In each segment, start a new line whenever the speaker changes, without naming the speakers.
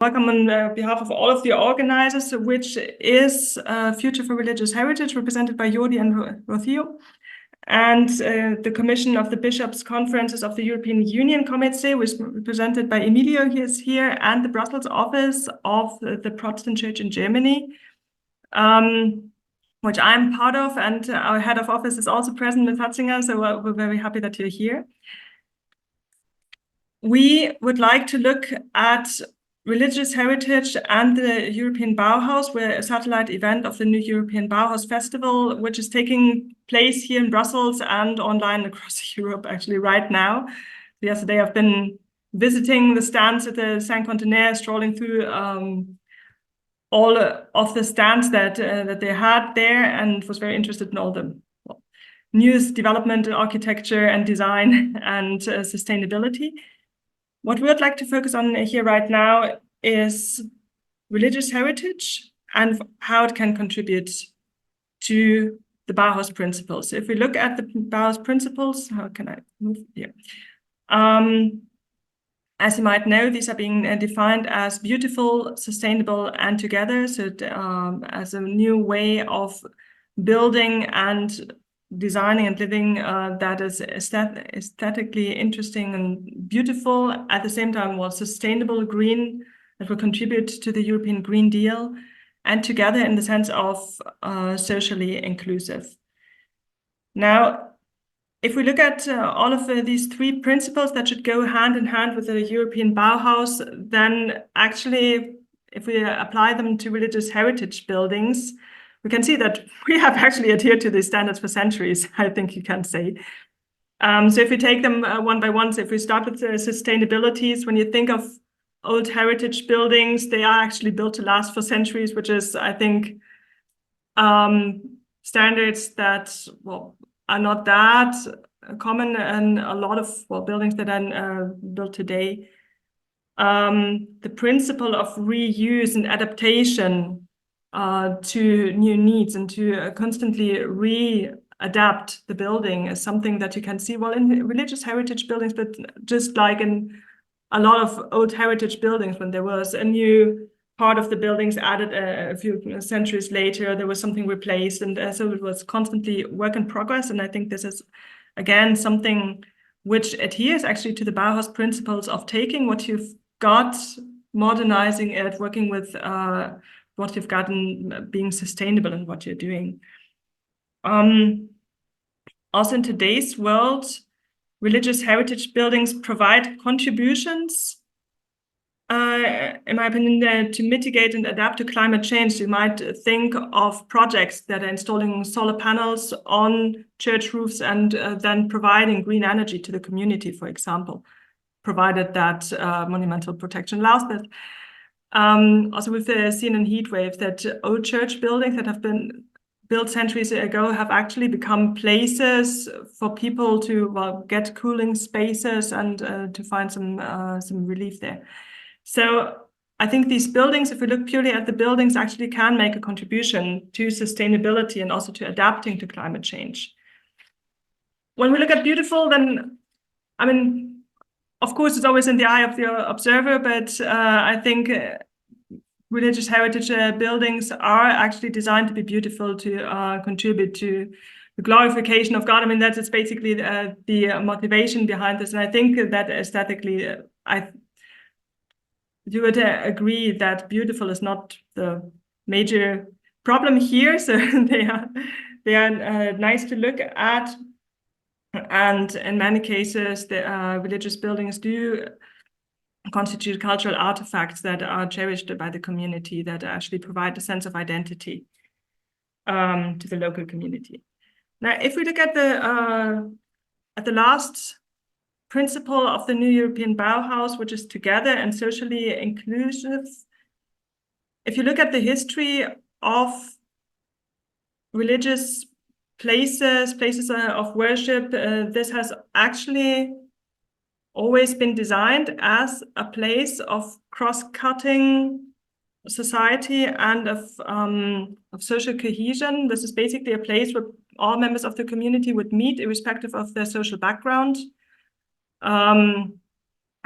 Welcome on behalf of all of the organizers, which is Future for Religious Heritage, represented by Jordi and Roel, and the Commission of the Bishops' Conferences of the European Union, COMECE, was represented by Emilio, he is here, and the Brussels office of the Protestant Church in Germany, which I'm part of, and our head of office is also present, Ms. Hatzinger, so we're very happy that you're here. We would like to look at religious heritage and the European Bauhaus. We're a satellite event of the new European Bauhaus Festival, which is taking place here in Brussels and online across Europe actually right now. Yesterday I've been visiting the stands at the Saint-Contenaire, strolling through all of the stands that they had there, and was very interested in all the newest development in architecture and design and sustainability. What we would like to focus on here right now is religious heritage and how it can contribute to the Bauhaus principles. If we look at the Bauhaus principles, how can I move here? As you might know, these are being defined as beautiful, sustainable, and together. So as a new way of building and designing and living that is aesthetically interesting and beautiful, at the same time was sustainable, green, that will contribute to the European Green Deal, and together in the sense of socially inclusive. Now, if we look at all of these three principles that should go hand in hand with the European Bauhaus, then actually, if we apply them to religious heritage buildings, we can see that we have actually adhered to these standards for centuries, I think you can say. So if we take them one by one, so if we start with the sustainabilities, when you think of old heritage buildings, they are actually built to last for centuries, which is, I think, standards that, well, are not that common in a lot of buildings that are built today. The principle of reuse and adaptation to new needs and to constantly readapt the building is something that you can see well in religious heritage buildings, but just like in a lot of old heritage buildings, when there was a new part of the buildings added a few centuries later, there was something replaced, and so it was constantly work in progress. And I think this is, again, something which adheres actually to the Bauhaus principles of taking what you've got, modernizing it, working with what you've gotten, being sustainable in what you're doing. Also in today's world, religious heritage buildings provide contributions, in my opinion, to mitigate and adapt to climate change. You might think of projects that are installing solar panels on church roofs and then providing green energy to the community, for example, provided that monumental protection allows that. Also, we've seen in heatwave that old church buildings that have been built centuries ago have actually become places for people to get cooling spaces and to find some relief there. So I think these buildings, if we look purely at the buildings, actually can make a contribution to sustainability and also to adapting to climate change. When we look at beautiful, then, I mean, of course, it's always in the eye of the observer, but I think religious heritage buildings are actually designed to be beautiful, to contribute to the glorification of God. I mean, that's basically the motivation behind this. And I think that aesthetically, you would agree that beautiful is not the major problem here. So they are nice to look at. And in many cases, the religious buildings do constitute cultural artifacts that are cherished by the community, that actually provide a sense of identity to the local community. Now, if we look at the last principle of the new European Bauhaus, which is together and socially inclusive, if you look at the history of religious places of worship, this has actually always been designed as a place of cross-cutting society and of social cohesion. This is basically a place where all members of the community would meet, irrespective of their social background.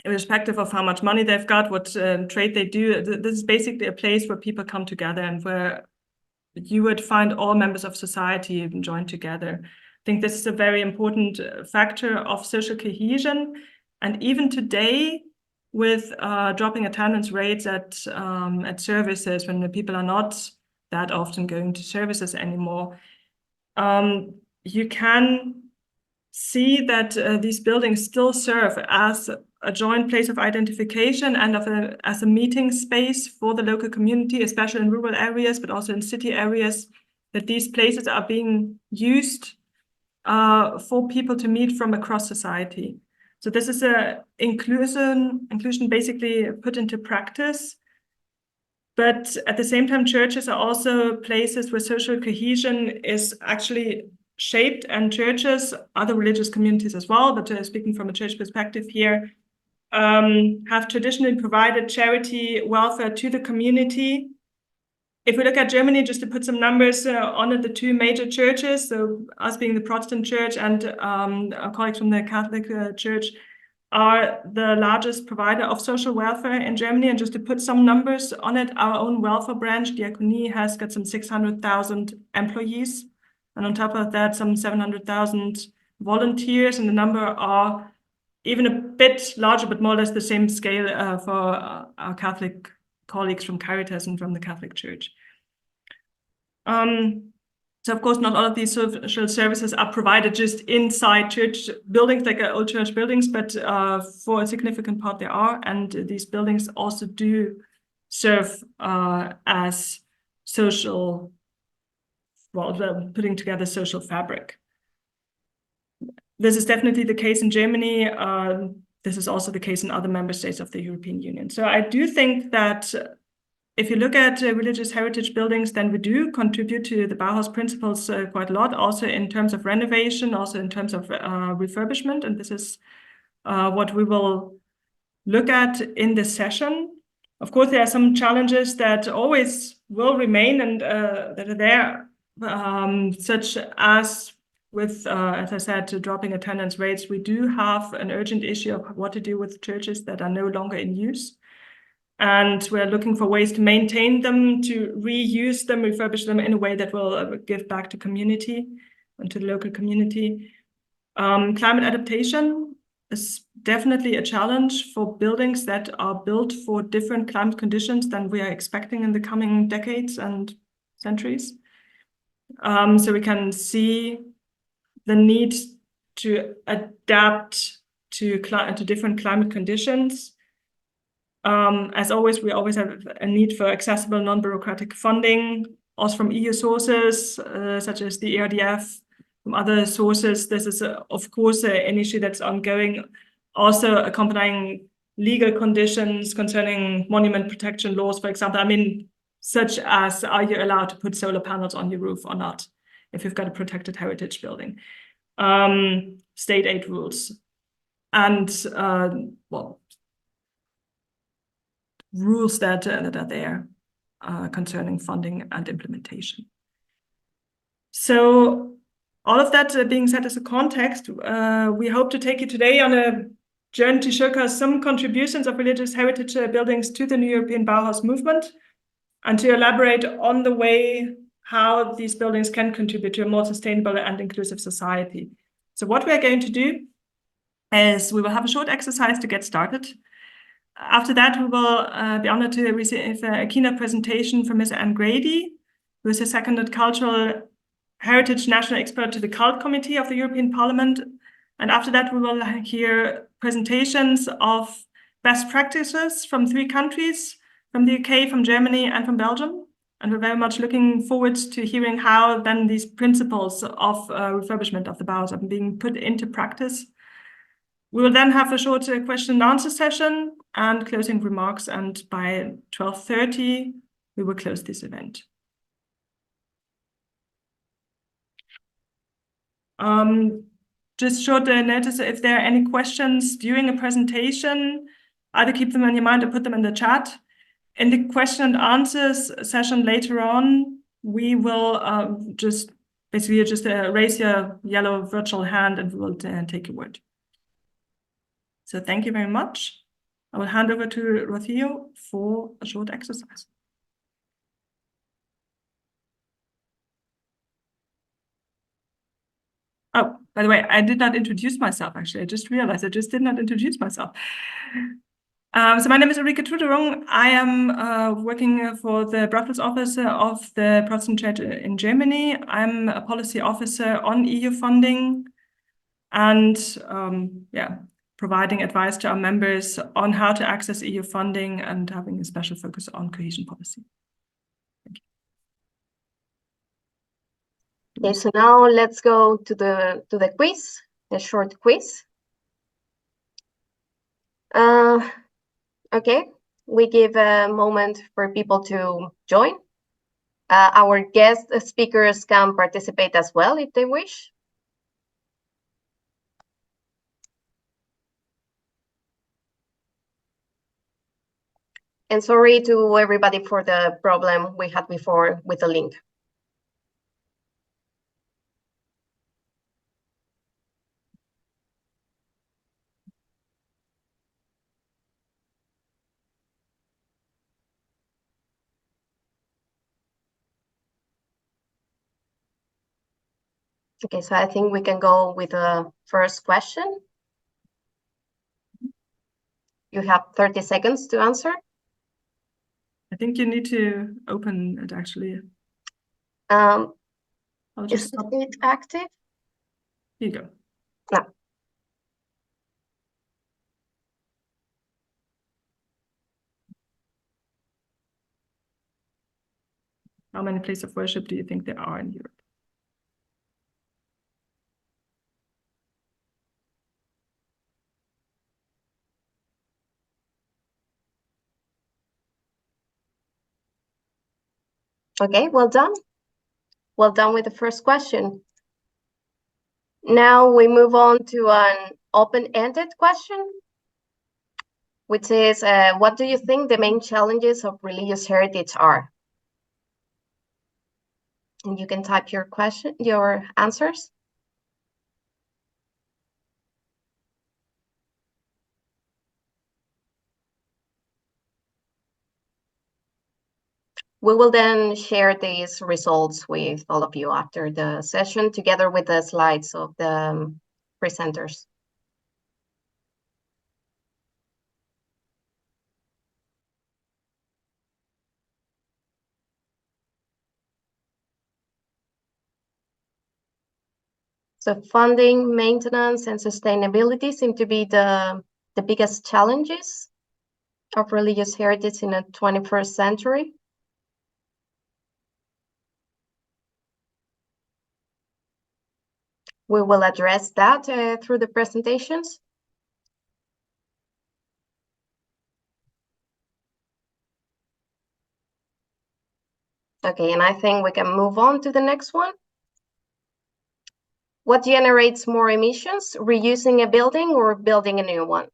irrespective of how much money they've got, what trade they do. This is basically a place where people come together and where you would find all members of society joined together. I think this is a very important factor of social cohesion. And even today, with dropping attendance rates at services, when the people are not that often going to services anymore, you can see that these buildings still serve as a joint place of identification and as a meeting space for the local community, especially in rural areas, but also in city areas, that these places are being used for people to meet from across society. So this is a inclusion basically put into practice. But at the same time, churches are also places where social cohesion is actually shaped, and churches, other religious communities as well, but speaking from a church perspective here, have traditionally provided charity welfare to the community. If we look at Germany, just to put some numbers on the two major churches, so us being the Protestant church and our colleagues from the Catholic Church, are the largest provider of social welfare in Germany. And just to put some numbers on it, our own welfare branch, Diakonie, has got some 600,000 employees. And on top of that, some 700,000 volunteers. And the number are even a bit larger, but more or less the same scale for our Catholic colleagues from Caritas and from the Catholic Church. So, of course, not all of these social services are provided just inside church buildings, like old church buildings, but for a significant part they are. And these buildings also do serve as social, well, putting together social fabric. This is definitely the case in Germany. This is also the case in other member states of the European Union. So I do think that if you look at religious heritage buildings, then we do contribute to the Bauhaus principles quite a lot, also in terms of renovation, also in terms of refurbishment. And this is what we will look at in this session. Of course, there are some challenges that always will remain and that are there, such as with, as I said, dropping attendance rates. We do have an urgent issue of what to do with churches that are no longer in use. And we're looking for ways to maintain them, to reuse them, refurbish them in a way that will give back to community and to the local community. Climate adaptation is definitely a challenge for buildings that are built for different climate conditions than we are expecting in the coming decades and centuries. So we can see the need to adapt to different climate conditions. As always, we always have a need for accessible, non-bureaucratic funding, also from EU sources, such as the ERDF, from other sources. This is, of course, an issue that's ongoing. Also accompanying legal conditions concerning monument protection laws, for example. I mean, such as, are you allowed to put solar panels on your roof or not, if you've got a protected heritage building? State aid rules. And, well, rules that are there concerning funding and implementation. So all of that being said as a context, we hope to take you today on a journey to showcase some contributions of religious heritage buildings to the new European Bauhaus movement, and to elaborate on the way how these buildings can contribute to a more sustainable and inclusive society. So what we are going to do is we will have a short exercise to get started. After that, we will be honored to receive a keynote presentation from Ms. Anne Grady, who is a seconded cultural heritage national expert to the Cult Committee of the European Parliament. And after that, we will hear presentations of best practices from 3 countries, from the UK, from Germany, and from Belgium. And we're very much looking forward to hearing how then these principles of refurbishment of the Bauhaus are being put into practice. We will then have a short question and answer session and closing remarks, and by 12:30, we will close this event. Just short notice, if there are any questions during a presentation, either keep them in your mind or put them in the chat. In the question and answers session later on, we will just raise your yellow virtual hand and we will take your word. So thank you very much. I will hand over to Rocio for a short exercise. Oh, by the way, I did not introduce myself, actually. I just realized I just did not introduce myself. So my name is Ulrike Tuderung. I am working for the Brussels office of the Protestant Church in Germany. I'm a policy officer on EU funding and providing advice to our members on how to access EU funding and having a special focus on cohesion policy. Thank you.
Okay, so now let's go to the quiz, the short quiz. Okay, we give a moment for people to join. Our guest speakers can participate as well if they wish. And sorry to everybody for the problem we had before with the link. Okay, so I think we can go with the first question. You have 30 seconds to answer.
I think you need to open it, actually.
Is it active?
Here you go.
No.
How many places of worship do you think there are in Europe?
Okay, well done. Well done with the first question. Now we move on to an open-ended question, which is, what do you think the main challenges of religious heritage are? And you can type your answers. We will then share these results with all of you after the session, together with the slides of the presenters. So funding, maintenance, and sustainability seem to be the biggest challenges of religious heritage in the 21st century. We will address that through the presentations. Okay, and I think we can move on to the next one. What generates more emissions, reusing a building or building a new one?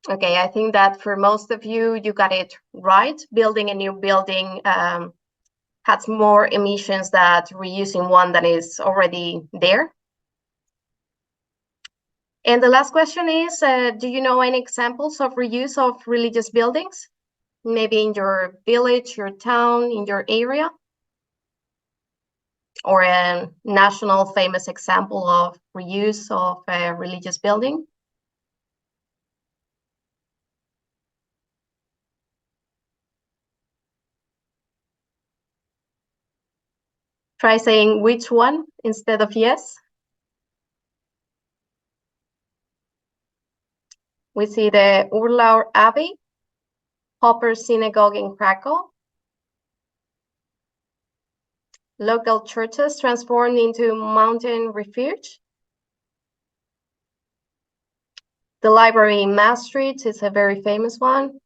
Okay, I think that for most of you, you got it right. Building a new building has more emissions than reusing one that is already there. And the last question is, do you know any examples of reuse of religious buildings? Maybe in your village, your town, in your area? Or a national famous example of reuse of a religious building? Try saying which one instead of yes. We see the Urlaur Abbey, Hopper Synagogue in Krakow, local churches transformed into mountain refuge. The library in Maastricht is a very famous one.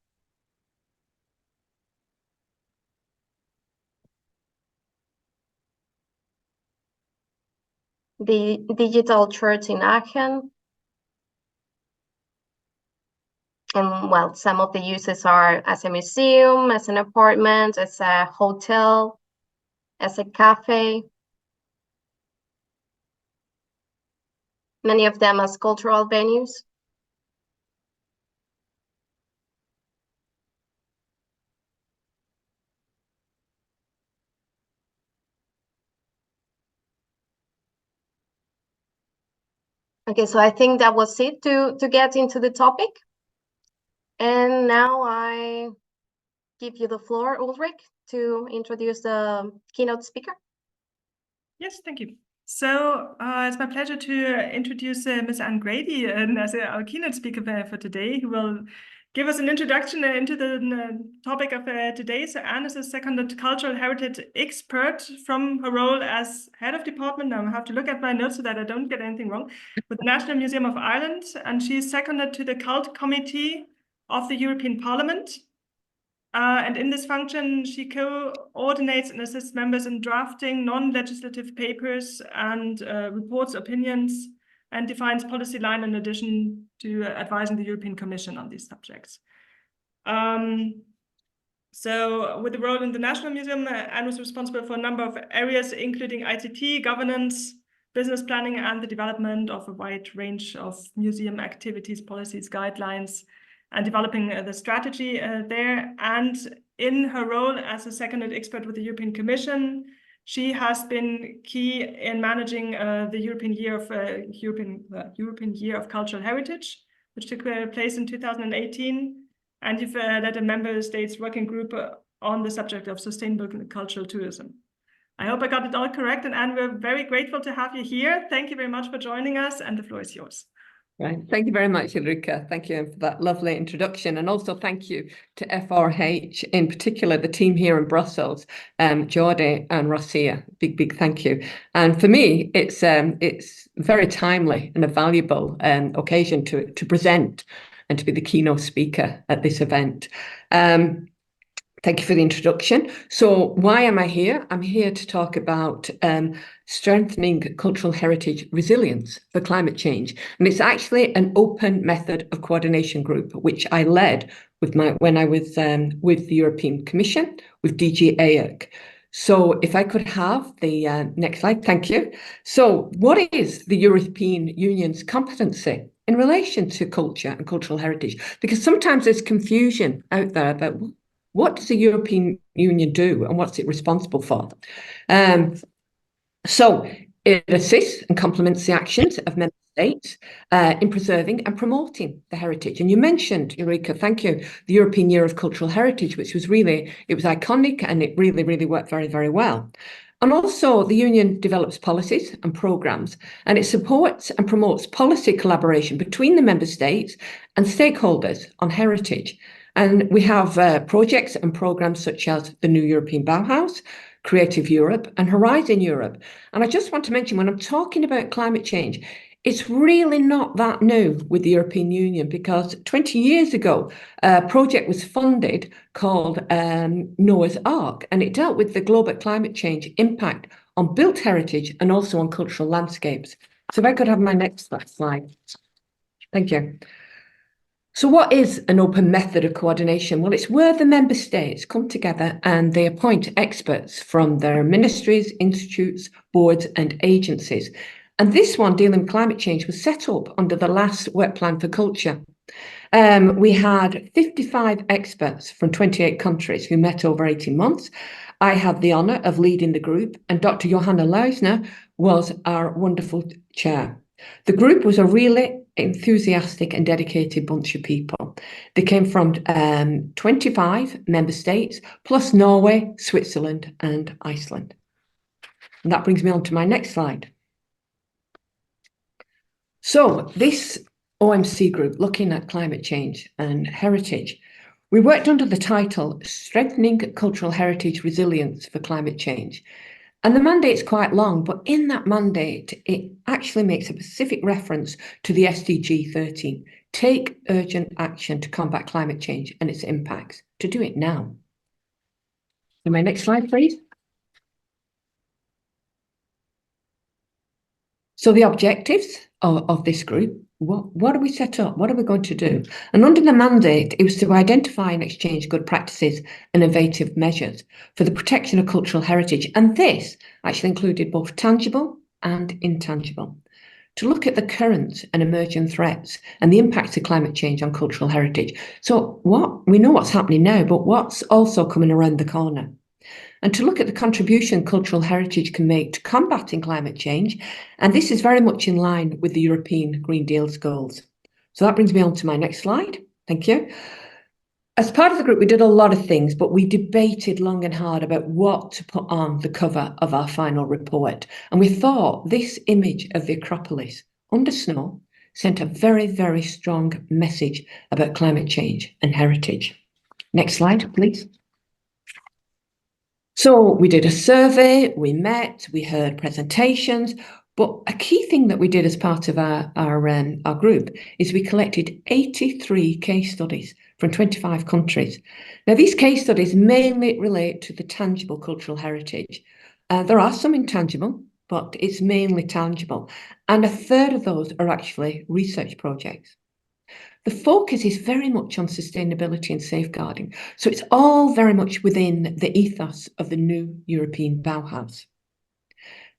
the digital church in Aachen. And well, some of the uses are as a museum, as an apartment, as a hotel, as a cafe. Many of them as cultural venues. Okay, so I think that was it to get into the topic. And now I give you the floor, Ulrich, to introduce the keynote speaker.
Yes, thank you. So it's my pleasure to introduce Ms. Anne Grady as our keynote speaker for today, who will give us an introduction into the topic of today. So Anne is a seconded cultural heritage expert from her role as head of department. Now I have to look at my notes so that I don't get anything wrong, with the National Museum of Ireland, and she's seconded to the Cult Committee of the European Parliament. And in this function, she coordinates and assists members in drafting non-legislative papers and reports opinions, and defines policy line in addition to advising the European Commission on these subjects. So with the role in the National Museum, Anne was responsible for a number of areas, including ICT, governance, business planning, and the development of a wide range of museum activities, policies, guidelines, and developing the strategy there. And in her role as a seconded expert with the European Commission, she has been key in managing the European Year of Cultural Heritage, which took place in 2018. And you've led a member states working group on the subject of sustainable cultural tourism. I hope I got it all correct. And Anne, we're very grateful to have you here. Thank you very much for joining us, and the floor is yours.
Right. Thank you very much, Ulrika. Thank you for that lovely introduction. And also thank you to FRH, in particular, the team here in Brussels, Jordi and Rosia. Big thank you. And for me, it's very timely and a valuable occasion to present and to be the keynote speaker at this event. Thank you for the introduction. So why am I here? I'm here to talk about strengthening cultural heritage resilience for climate change. And it's actually an open method of coordination group, which I led with when I was with the European Commission, with DG EAC. So if I could have the next slide, thank you. So what is the European Union's competency in relation to culture and cultural heritage? Because sometimes there's confusion out there about what does the European Union do and what's it responsible for? So it assists and complements the actions of member states in preserving and promoting the heritage. And you mentioned, Eureka, thank you, the European Year of Cultural Heritage, which was it was iconic, and it really worked very well. And also the Union develops policies and programmes, and it supports and promotes policy collaboration between the member states and stakeholders on heritage. And we have projects and programmes such as the new European Bauhaus, Creative Europe, and Horizon Europe. And I just want to mention, when I'm talking about climate change, it's really not that new with the European Union, because 20 years ago, a project was funded called Noah's Ark, and it dealt with the global climate change impact on built heritage and also on cultural landscapes. So if I could have my next slide. Thank you. So what is an open method of coordination? Well, it's where the member states come together and they appoint experts from their ministries, institutes, boards and agencies. And this one, dealing with climate change, was set up under the last Work Plan for Culture. We had 55 experts from 28 countries who met over 18 months. I had the honour of leading the group, and Dr. Johanna Leisner was our wonderful chair. The group was a really enthusiastic and dedicated bunch of people. They came from 25 member states, plus Norway, Switzerland and Iceland. And that brings me on to my next slide. So this OMC group, looking at climate change and heritage, we worked under the title Strengthening Cultural Heritage Resilience for Climate Change. And the mandate's quite long, but in that mandate, it actually makes a specific reference to the SDG 13. Take urgent action to combat climate change and its impacts, to do it now. So my next slide, please. So the objectives of this group, what do we set up? What are we going to do? And under the mandate, it was to identify and exchange good practices and innovative measures for the protection of cultural heritage. And this actually included both tangible and intangible, to look at the current and emerging threats and the impacts of climate change on cultural heritage. So we know what's happening now, but what's also coming around the corner? And to look at the contribution cultural heritage can make to combating climate change. And this is very much in line with the European Green Deal's goals. So that brings me on to my next slide. Thank you. As part of the group, we did a lot of things, but we debated long and hard about what to put on the cover of our final report. And we thought this image of the Acropolis under snow sent a very, very strong message about climate change and heritage. Next slide, please. So we did a survey, we met, we heard presentations, but a key thing that we did as part of our group is we collected 83 case studies from 25 countries. Now, these case studies mainly relate to the tangible cultural heritage. There are some intangible, but it's mainly tangible. And a third of those are actually research projects. The focus is very much on sustainability and safeguarding. So it's all very much within the ethos of the new European Bauhaus.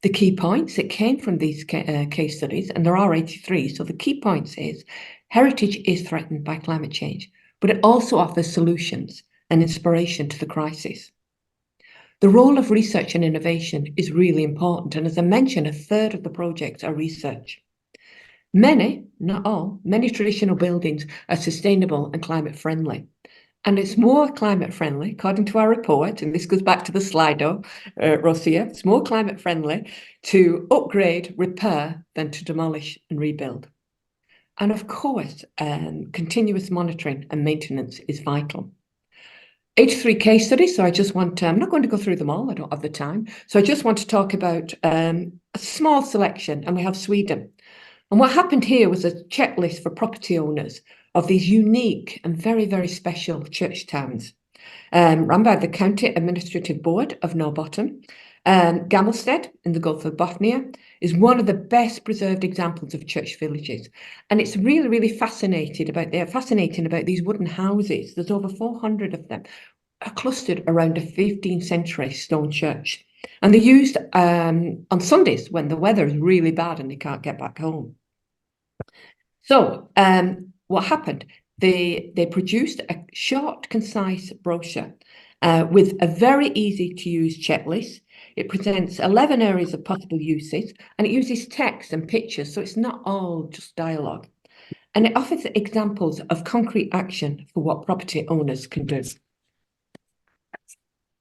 The key points that came from these case studies, and there are 83, so the key points is heritage is threatened by climate change, but it also offers solutions and inspiration to the crisis. The role of research and innovation is really important, and as I mentioned, a third of the projects are research. Many, not all, many traditional buildings are sustainable and climate friendly. And it's more climate friendly, according to our report, and this goes back to the Slido, Rosia, it's more climate friendly to upgrade, repair than to demolish and rebuild. And of course, continuous monitoring and maintenance is vital. 83 case studies, so I just want, I'm not going to go through them all, I don't have the time. So I just want to talk about a small selection, and we have Sweden. And what happened here was a checklist for property owners of these unique and very, very special church towns, run by the County Administrative Board of Norrbotten. Gammelstedt in the Gulf of Bothnia is one of the best preserved examples of church villages. And it's really, really fascinating about these wooden houses. There's over 400 of them, are clustered around a 15th century stone church. And they're used on Sundays when the weather is really bad and they can't get back home. So what happened? They produced a short, concise brochure with a very easy to use checklist. It presents 11 areas of possible uses, and it uses text and pictures, so it's not all just dialogue. And it offers examples of concrete action for what property owners can do.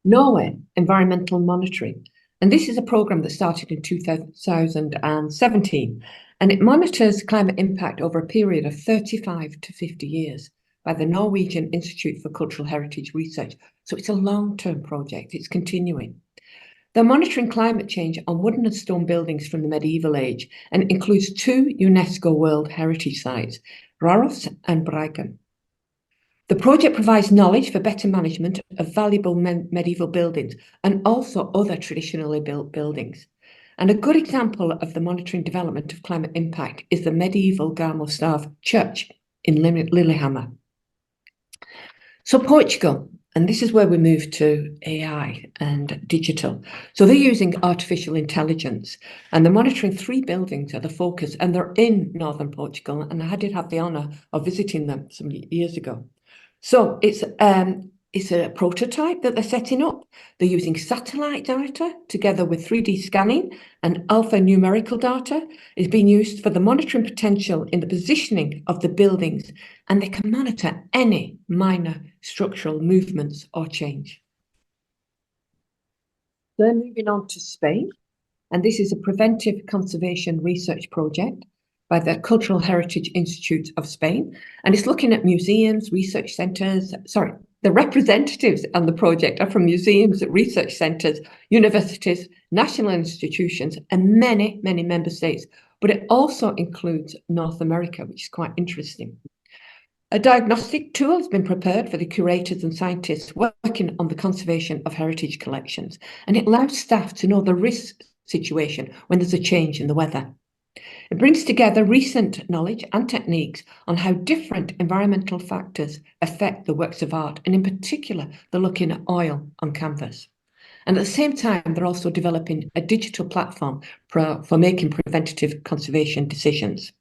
Norway, environmental monitoring. And this is a programme that started in 2017, and it monitors climate impact over a period of 35 to 50 years by the Norwegian Institute for Cultural Heritage Research. So it's a long-term project, it's continuing. They're monitoring climate change on wooden and stone buildings from the medieval age, and includes 2 UNESCO World Heritage Sites, Røros and Bryggen. The project provides knowledge for better management of valuable medieval buildings and also other traditionally built buildings. And a good example of the monitoring development of climate impact is the medieval Gammelstad Church in Lillehammer. So Portugal, and this is where we move to AI and digital. So they're using artificial intelligence, and they're monitoring 3 buildings at the focus, and they're in northern Portugal, and I did have the honour of visiting them some years ago. So it's a prototype that they're setting up. They're using satellite data together with 3D scanning, and alphanumerical data is being used for the monitoring potential in the positioning of the buildings, and they can monitor any minor structural movements or change. Then moving on to Spain, and this is a preventive conservation research project by the Cultural Heritage Institute of Spain, and it's looking at museums, research centres, the representatives on the project are from museums, research centres, universities, national institutions, and many, many member states, but it also includes North America, which is quite interesting. A diagnostic tool has been prepared for the curators and scientists working on the conservation of heritage collections, and it allows staff to know the risk situation when there's a change in the weather. It brings together recent knowledge and techniques on how different environmental factors affect the works of art, and in particular, they're looking at oil on canvas. And at the same time, they're also developing a digital platform for making preventative conservation decisions.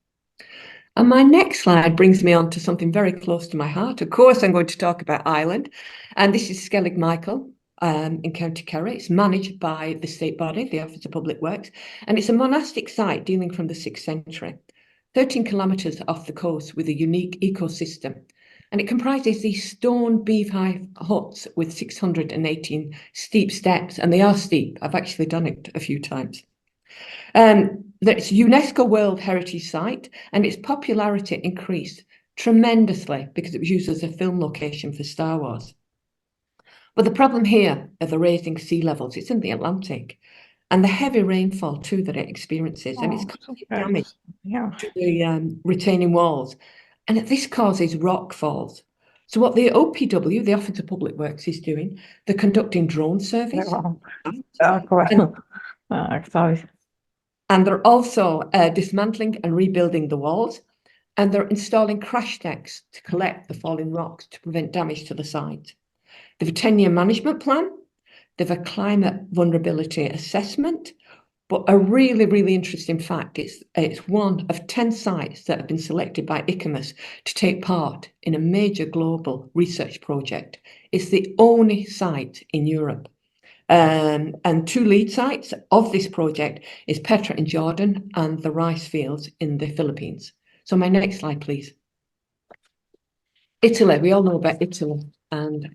And my next slide brings me on to something very close to my heart. Of course, I'm going to talk about Ireland, and this is Skellig Michael in County Kerry. It's managed by the state body, the Office of Public Works, and it's a monastic site dealing from the 6th century, 13 kilometres off the coast with a unique ecosystem. And it comprises these stone beehive huts with 618 steep steps, and they are steep. I've actually done it a few times. It's a UNESCO World Heritage Site, and its popularity increased tremendously because it was used as a film location for Star Wars. But the problem here are the rising sea levels. It's in the Atlantic, and the heavy rainfall too that it experiences, and it's causing damage to the retaining walls, and this causes rock falls. So what the OPW, the Office of Public Works, is doing, they're conducting drone surveys. And they're also dismantling and rebuilding the walls, and they're installing crash decks to collect the falling rocks to prevent damage to the site. They have a 10-year management plan. They have a climate vulnerability assessment. But a really, really interesting fact, it's one of 10 sites that have been selected by ICOMECE to take part in a major global research project. It's the only site in Europe. And 2 lead sites of this project is Petra in Jordan and the rice fields in the Philippines. So my next slide, please. Italy, we all know about Italy and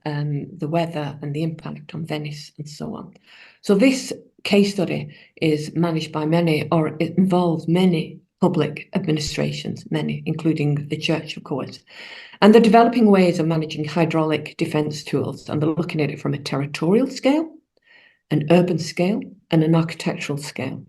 the weather and the impact on Venice and so on. So this case study is managed by many, or it involves many public administrations, many, including the church, of course. And they're developing ways of managing hydraulic defence tools, and they're looking at it from a territorial scale, an urban scale, and an architectural scale.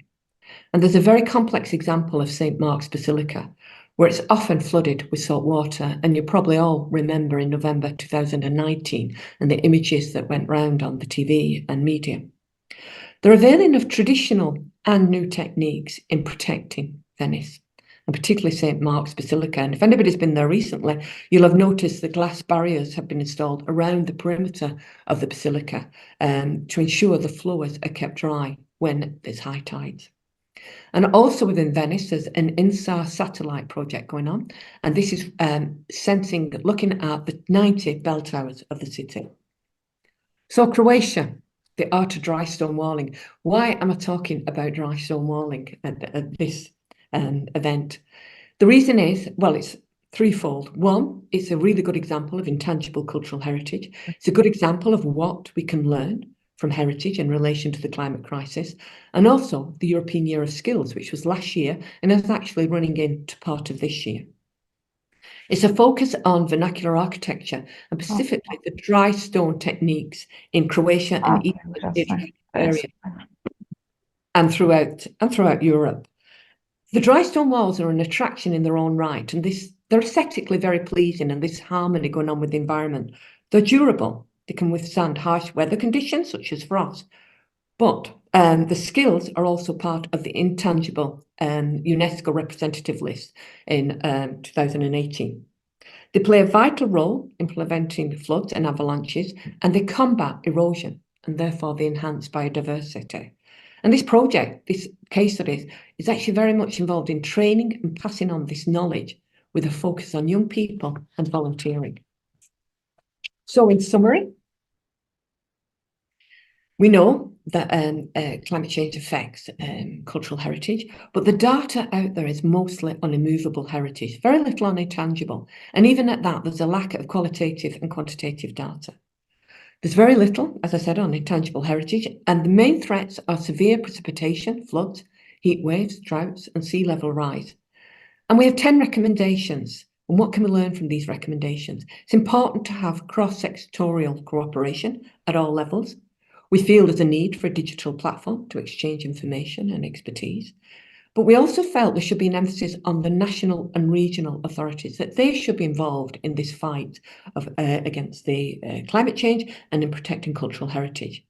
And there's a very complex example of St. Mark's Basilica, where it's often flooded with salt water. And you probably all remember in November 2019 and the images that went round on the TV and media. They're availing of traditional and new techniques in protecting Venice, and particularly St. Mark's Basilica. And if anybody's been there recently, you'll have noticed the glass barriers have been installed around the perimeter of the Basilica to ensure the floors are kept dry when there's high tides. And also within Venice, there's an INSAR satellite project going on, and this is looking at the 90 bell towers of the city. So Croatia, the art of dry stone walling. Why am I talking about dry stone walling at this event? The reason is, well, it's threefold. One, it's a really good example of intangible cultural heritage. It's a good example of what we can learn from heritage in relation to the climate crisis, and also the European Year of Skills, which was last year and is actually running into part of this year. It's a focus on vernacular architecture and specifically the dry stone techniques in Croatia and Eastern area and throughout Europe. The dry stone walls are an attraction in their own right, and they're aesthetically very pleasing, and this harmony going on with the environment. They're durable. They can withstand harsh weather conditions such as frost, but the skills are also part of the intangible UNESCO representative list in 2018. They play a vital role in preventing floods and avalanches, and they combat erosion, and therefore they enhance biodiversity. And this project, this case study, is actually very much involved in training and passing on this knowledge with a focus on young people and volunteering. So in summary, we know that climate change affects cultural heritage, but the data out there is mostly on immovable heritage, very little on intangible. And even at that, there's a lack of qualitative and quantitative data. There's very little, as I said, on intangible heritage, and the main threats are severe precipitation, floods, heat waves, droughts, and sea level rise. And we have 10 recommendations. And what can we learn from these recommendations? It's important to have cross-sectorial cooperation at all levels. We feel there's a need for a digital platform to exchange information and expertise. But we also felt there should be an emphasis on the national and regional authorities, that they should be involved in this fight against the climate change and in protecting cultural heritage.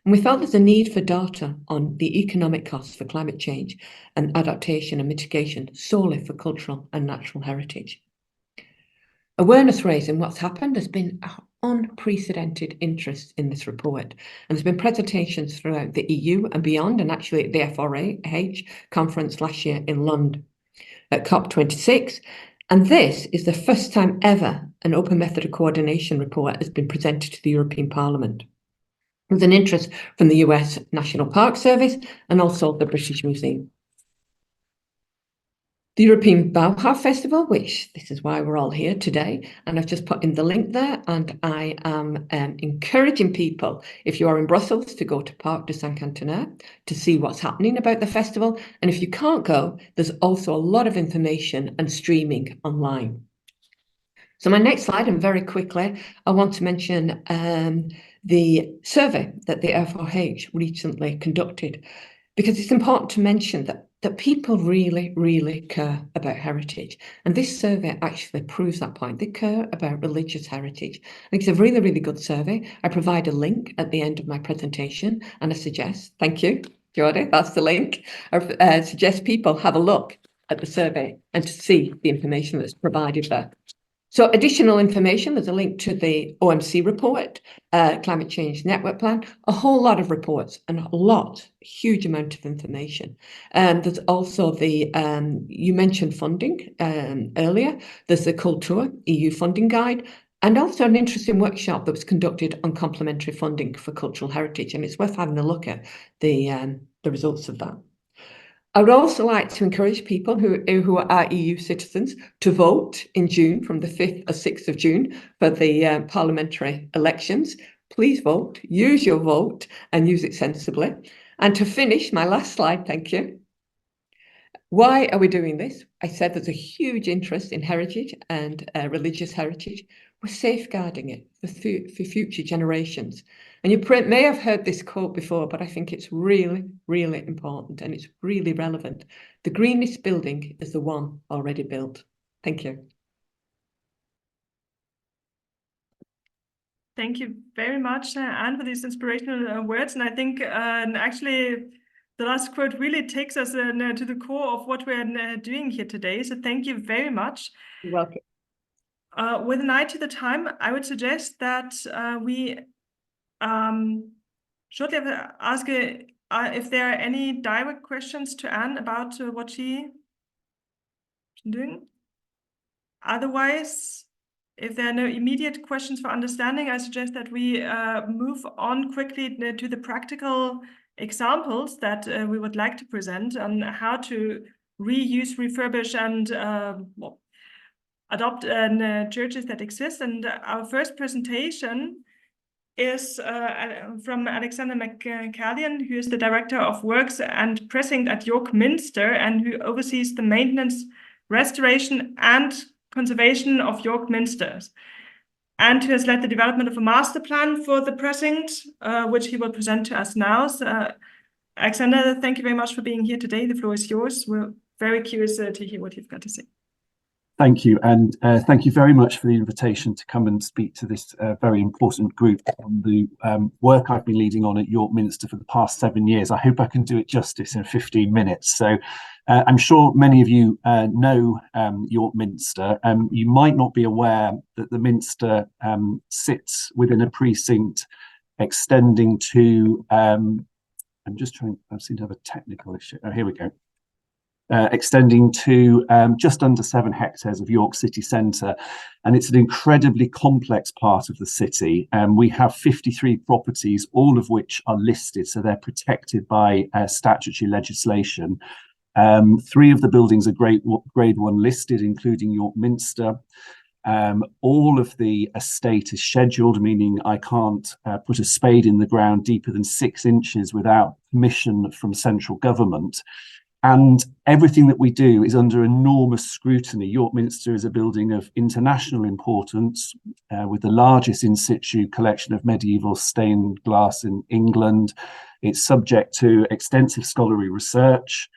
And we felt there's a need for data on the economic costs for climate change and adaptation and mitigation solely for cultural and natural heritage. Awareness raising what's happened has been unprecedented interest in this report. And there's been presentations throughout the EU and beyond, and actually at the FRH conference last year in London at COP26. And this is the first time ever an open method of coordination report has been presented to the European Parliament. There's an interest from the US National Park Service and also the British Museum. The European Bauhaus Festival, which this is why we're all here today, and I've just put in the link there, and I am encouraging people, if you are in Brussels, to go to Parc de Saint-Quentin to see what's happening about the festival. And if you can't go, there's also a lot of information and streaming online. So my next slide, and very quickly, I want to mention the survey that the FRH recently conducted, because it's important to mention that people really, really care about heritage. And this survey actually proves that point. They care about religious heritage. I think it's a really, really good survey. I provide a link at the end of my presentation, and I suggest, thank you, Jordi, that's the link. I suggest people have a look at the survey and to see the information that's provided there. So additional information, there's a link to the OMC report, Climate Change Network Plan, a whole lot of reports and huge amount of information. There's also the, you mentioned funding earlier, there's the Culture EU funding guide, and also an interesting workshop that was conducted on complementary funding for cultural heritage, and it's worth having a look at the results of that. I would also like to encourage people who are EU citizens to vote in June, from the 5th or 6th of June, for the parliamentary elections. Please vote, use your vote, and use it sensibly. And to finish, my last slide, thank you. Why are we doing this? I said there's a huge interest in heritage and religious heritage. We're safeguarding it for future generations. And you may have heard this quote before, but I think it's really, really important and it's really relevant. The greenest building is the one already built. Thank you.
Thank you very much, Anne, for these inspirational words. And I think actually the last quote really takes us to the core of what we're doing here today. So thank you very much.
You're welcome.
With an eye to the time, I would suggest that we shortly ask if there are any direct questions to Anne about what she's doing. Otherwise, if there are no immediate questions for understanding, I suggest that we move on quickly to the practical examples that we would like to present on how to reuse, refurbish, and adopt churches that exist. And our first presentation is from Alexander McCallion, who is the Director of Works and Precinct at York Minster, and who oversees the maintenance, restoration, and conservation of York Minster, and who has led the development of a master plan for the Precinct, which he will present to us now. So, Alexander, thank you very much for being here today. The floor is yours. We're very curious to hear what you've got to say.
Thank you, and thank you very much for the invitation to come and speak to this very important group on the work I've been leading on at York Minster for the past 7 years. I hope I can do it justice in 15 minutes. So I'm sure many of you know York Minster. You might not be aware that the Minster sits within a precinct extending to, I seem to have a technical issue. Oh, here we go. Extending to just under 7 hectares of York city centre, and it's an incredibly complex part of the city. We have 53 properties, all of which are listed, so they're protected by statutory legislation. 3 of the buildings are grade 1 listed, including York Minster. All of the estate is scheduled, meaning I can't put a spade in the ground deeper than 6 inches without permission from central government. And everything that we do is under enormous scrutiny. York Minster is a building of international importance, with the largest in situ collection of medieval stained glass in England. It's subject to extensive scholarly research.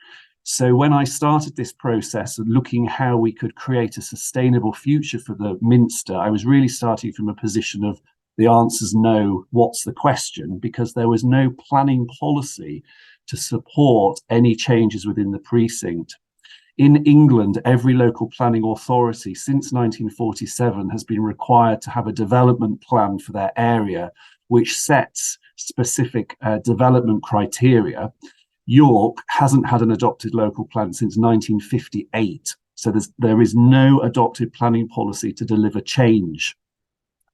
So when I started this process of looking how we could create a sustainable future for the Minster, I was really starting from a position of the answer's no. What's the question? Because there was no planning policy to support any changes within the precinct. In England, every local planning authority since 1947 has been required to have a development plan for their area, which sets specific development criteria. York hasn't had an adopted local plan since 1958. So there is no adopted planning policy to deliver change.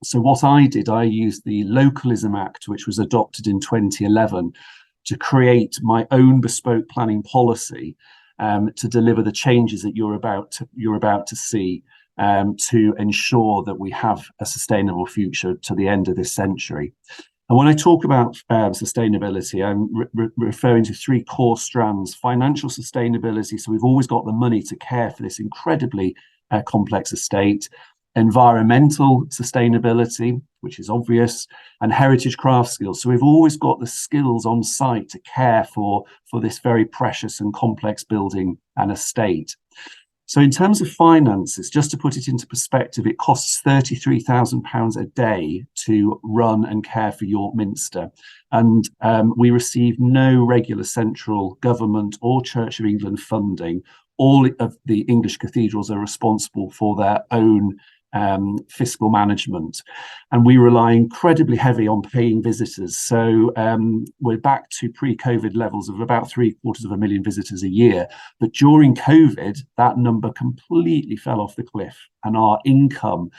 So what I did, I used the Localism Act, which was adopted in 2011, to create my own bespoke planning policy to deliver the changes that you're about to see, to ensure that we have a sustainable future to the end of this century. And when I talk about sustainability, I'm referring to three core strands: financial sustainability, so we've always got the money to care for this incredibly complex estate; environmental sustainability, which is obvious; and heritage craft skills. So we've always got the skills on site to care for this very precious and complex building and estate. So in terms of finances, just to put it into perspective, it costs £33,000 a day to run and care for York Minster. And we receive no regular central government or Church of England funding. All of the English cathedrals are responsible for their own fiscal management, and we rely incredibly heavy on paying visitors. So we're back to pre-COVID levels of about 750,000 visitors a year, but during COVID that number completely fell off the cliff, and our income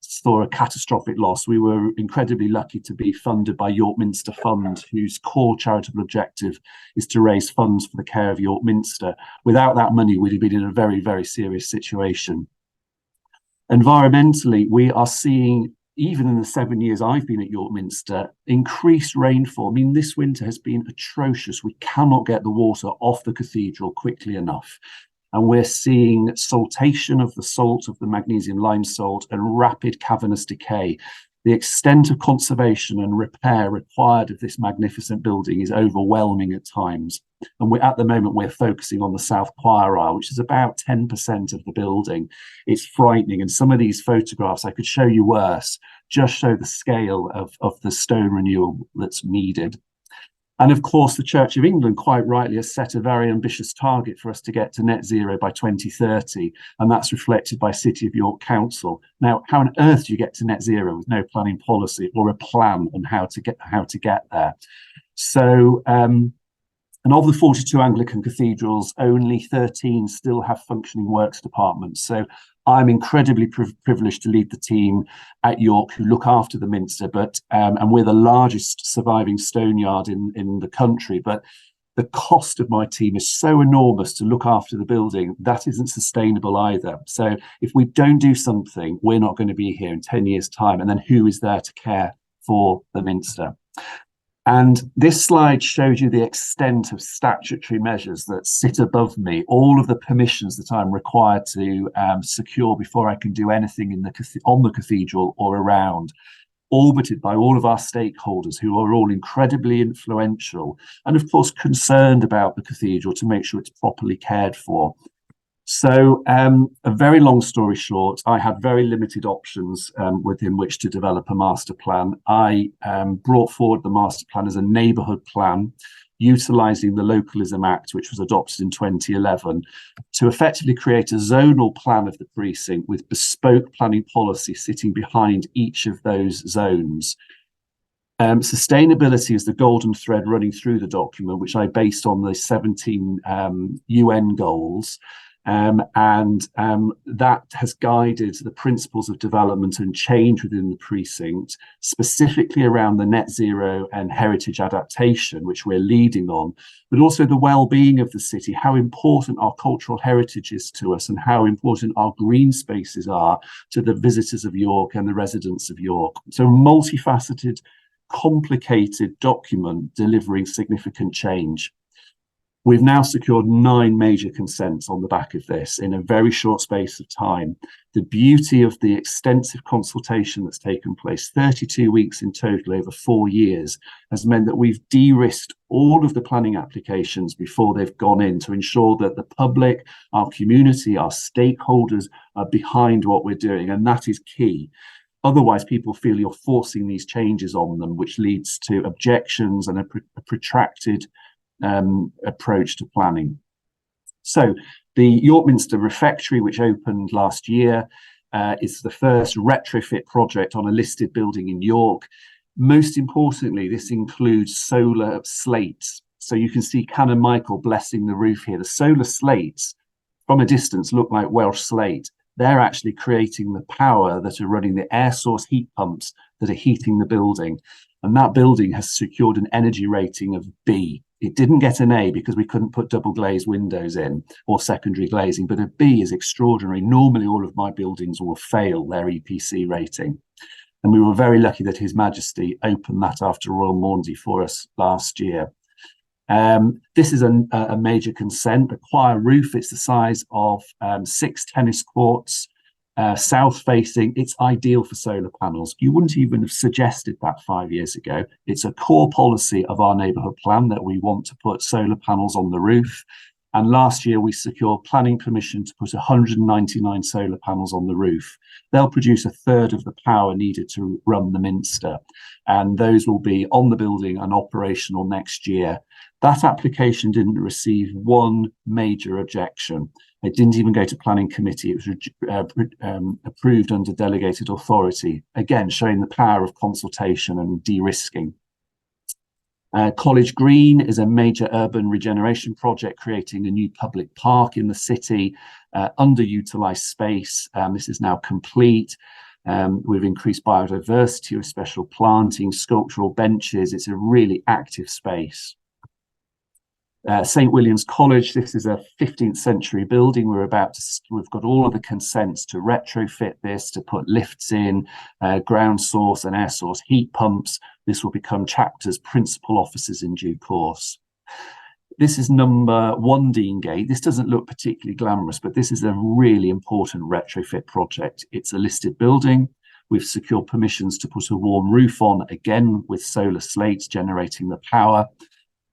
saw a catastrophic loss. We were incredibly lucky to be funded by York Minster Fund, whose core charitable objective is to raise funds for the care of York Minster. Without that money, we'd have been in a very, very serious situation. Environmentally, we are seeing, even in the 7 years I've been at York Minster, increased rainfall. I mean, this winter has been atrocious. We cannot get the water off the cathedral quickly enough. And we're seeing saltation of the salt, of the magnesium lime salt, and rapid cavernous decay. The extent of conservation and repair required of this magnificent building is overwhelming at times. And at the moment, we're focusing on the south choir aisle, which is about 10% of the building. It's frightening. And some of these photographs, I could show you worse, just show the scale of the stone renewal that's needed. And of course, the Church of England quite rightly has set a very ambitious target for us to get to net zero by 2030, and that's reflected by City of York Council. Now, how on earth do you get to net zero with no planning policy or a plan on how to get there? So, and of the 42 Anglican cathedrals, only 13 still have functioning works departments. So I'm incredibly privileged to lead the team at York who look after the Minster, and we're the largest surviving stone yard in the country. But the cost of my team is so enormous to look after the building, that isn't sustainable either. So if we don't do something, we're not going to be here in 10 years' time. And then who is there to care for the Minster? And this slide shows you the extent of statutory measures that sit above me, all of the permissions that I'm required to secure before I can do anything on the cathedral or around, orbited by all of our stakeholders who are all incredibly influential and, of course, concerned about the cathedral to make sure it's properly cared for. So a very long story short, I had very limited options within which to develop a master plan. I brought forward the master plan as a neighbourhood plan, utilising the Localism Act, which was adopted in 2011, to effectively create a zonal plan of the precinct with bespoke planning policy sitting behind each of those zones. Sustainability is the golden thread running through the document, which I based on the 17 UN goals. That has guided the principles of development and change within the precinct, specifically around the net zero and heritage adaptation, which we're leading on, but also the well-being of the city, how important our cultural heritage is to us and how important our green spaces are to the visitors of York and the residents of York. So a multifaceted, complicated document delivering significant change. We've now secured 9 major consents on the back of this in a very short space of time. The beauty of the extensive consultation that's taken place, 32 weeks in total over 4 years, has meant that we've de-risked all of the planning applications before they've gone in to ensure that the public, our community, our stakeholders are behind what we're doing, and that is key. Otherwise, people feel you're forcing these changes on them, which leads to objections and a protracted approach to planning. So the York Minster Refectory, which opened last year, is the first retrofit project on a listed building in York. Most importantly, this includes solar slates. So you can see Canon Michael blessing the roof here. The solar slates from a distance look like Welsh slate. They're actually creating the power that are running the air source heat pumps that are heating the building. And that building has secured an energy rating of B. It didn't get an A because we couldn't put double glazed windows in or secondary glazing, but a B is extraordinary. Normally, all of my buildings will fail their EPC rating. And we were very lucky that His Majesty opened that after Royal Maundy for us last year. This is a major consent, the choir roof. It's the size of 6 tennis courts, south facing. It's ideal for solar panels. You wouldn't even have suggested that 5 years ago. It's a core policy of our neighbourhood plan that we want to put solar panels on the roof. And last year we secured planning permission to put 199 solar panels on the roof. They'll produce a third of the power needed to run the Minster, and those will be on the building and operational next year. That application didn't receive one major objection. It didn't even go to planning committee. It was approved under delegated authority, again showing the power of consultation and de-risking. College Green is a major urban regeneration project creating a new public park in the city, underutilised space. This is now complete. We've increased biodiversity with special planting, sculptural benches. It's a really active space. St William's College, this is a 15th century building. We've got all of the consents to retrofit this, to put lifts in, ground source and air source heat pumps. This will become chapters, principal offices in due course. This is number 1 Dean Gate. This doesn't look particularly glamorous, but this is a really important retrofit project. It's a listed building. We've secured permissions to put a warm roof on, again with solar slates generating the power.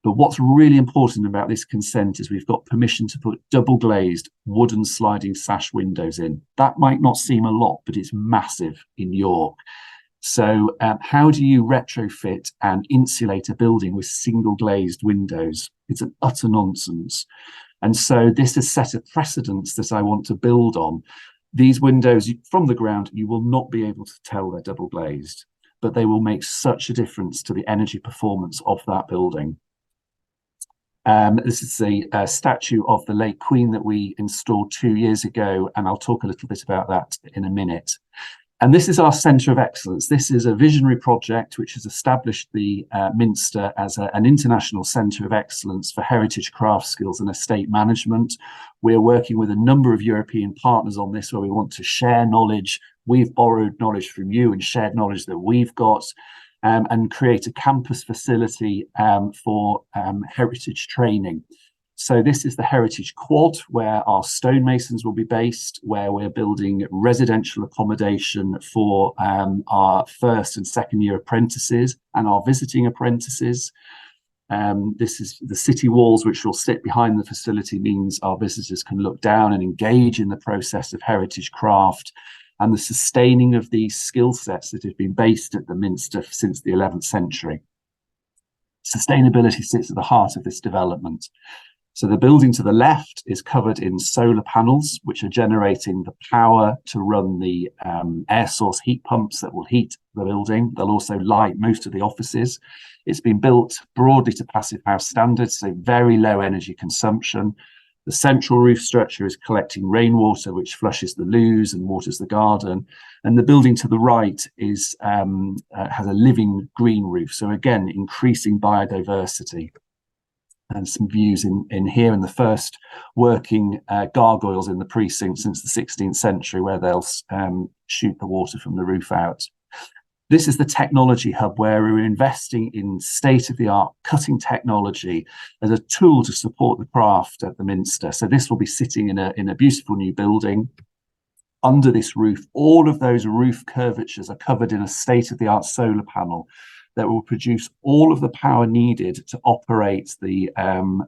But what's really important about this consent is we've got permission to put double glazed wooden sliding sash windows in. That might not seem a lot, but it's massive in York. So how do you retrofit and insulate a building with single glazed windows? It's an utter nonsense. And so this has set a precedence that I want to build on. These windows from the ground, you will not be able to tell they're double glazed, but they will make such a difference to the energy performance of that building. This is the statue of the late Queen that we installed 2 years ago, and I'll talk a little bit about that in a minute. And this is our Centre of Excellence. This is a visionary project which has established the Minster as an international centre of excellence for heritage craft skills and estate management. We're working with a number of European partners on this where we want to share knowledge. We've borrowed knowledge from you and shared knowledge that we've got. And create a campus facility for heritage training. So this is the Heritage Quad, where our stonemasons will be based, where we're building residential accommodation for our first and second year apprentices and our visiting apprentices. This is the city walls, which will sit behind the facility, means our visitors can look down and engage in the process of heritage craft and the sustaining of these skill sets that have been based at the Minster since the 11th century. Sustainability sits at the heart of this development. So the building to the left is covered in solar panels, which are generating the power to run the air source heat pumps that will heat the building. They'll also light most of the offices. It's been built broadly to passive house standards, so very low energy consumption. The central roof structure is collecting rainwater, which flushes the loos and waters the garden. And the building to the right is has a living green roof. So again, increasing biodiversity. And some views in here in the first working gargoyles in the precinct since the 16th century, where they'll shoot the water from the roof out. This is the technology hub, where we're investing in state-of-the-art cutting technology as a tool to support the craft at the Minster. So this will be sitting in a beautiful new building. Under this roof, all of those roof curvatures are covered in a state-of-the-art solar panel that will produce all of the power needed to operate the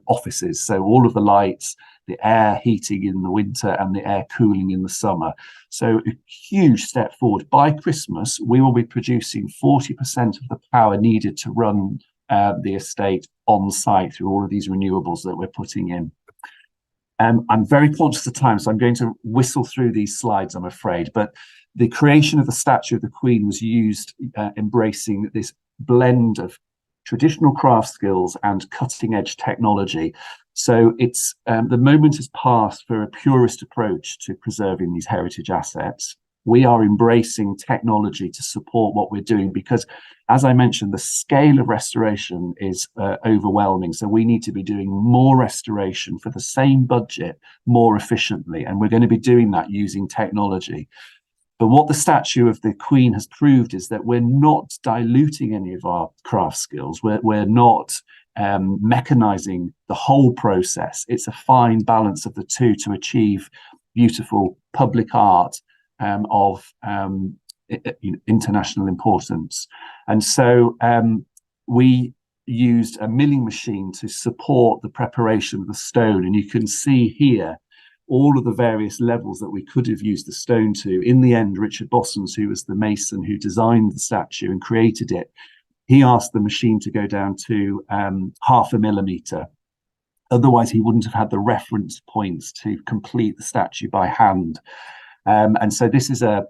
offices. So all of the lights, the air heating in the winter and the air cooling in the summer. So a huge step forward. By Christmas, we will be producing 40% of the power needed to run the estate on site through all of these renewables that we're putting in. I'm very conscious of time, so I'm going to whistle through these slides, I'm afraid. But the creation of the statue of the Queen was used embracing this blend of traditional craft skills and cutting-edge technology. So it's the moment has passed for a purist approach to preserving these heritage assets. We are embracing technology to support what we're doing because, as I mentioned, the scale of restoration is overwhelming. So we need to be doing more restoration for the same budget more efficiently. And we're going to be doing that using technology. But what the statue of the Queen has proved is that we're not diluting any of our craft skills. We're not mechanizing the whole process. It's a fine balance of the two to achieve beautiful public art of international importance. And so we used a milling machine to support the preparation of the stone. And you can see here all of the various levels that we could have used the stone to. In the end, Richard Bossons, who was the mason who designed the statue and created it, he asked the machine to go down to 0.5 millimeter. Otherwise, he wouldn't have had the reference points to complete the statue by hand. And so this is a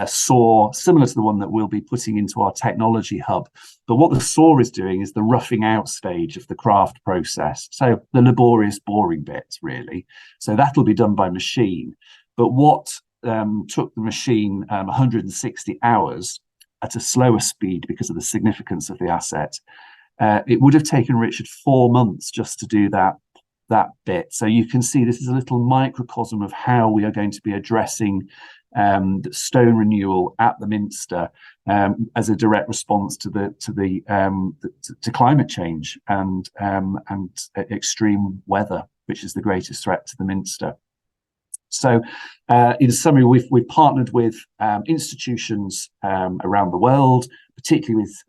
saw similar to the one that we'll be putting into our technology hub. But what the saw is doing is the roughing out stage of the craft process. So the laborious, boring bits, really. So that'll be done by machine. But what took the machine 160 hours at a slower speed because of the significance of the asset, it would have taken Richard 4 months just to do that bit. So you can see this is a little microcosm of how we are going to be addressing the stone renewal at the Minster as a direct response to climate change and extreme weather, which is the greatest threat to the Minster. So in summary, we've partnered with institutions around the world, particularly with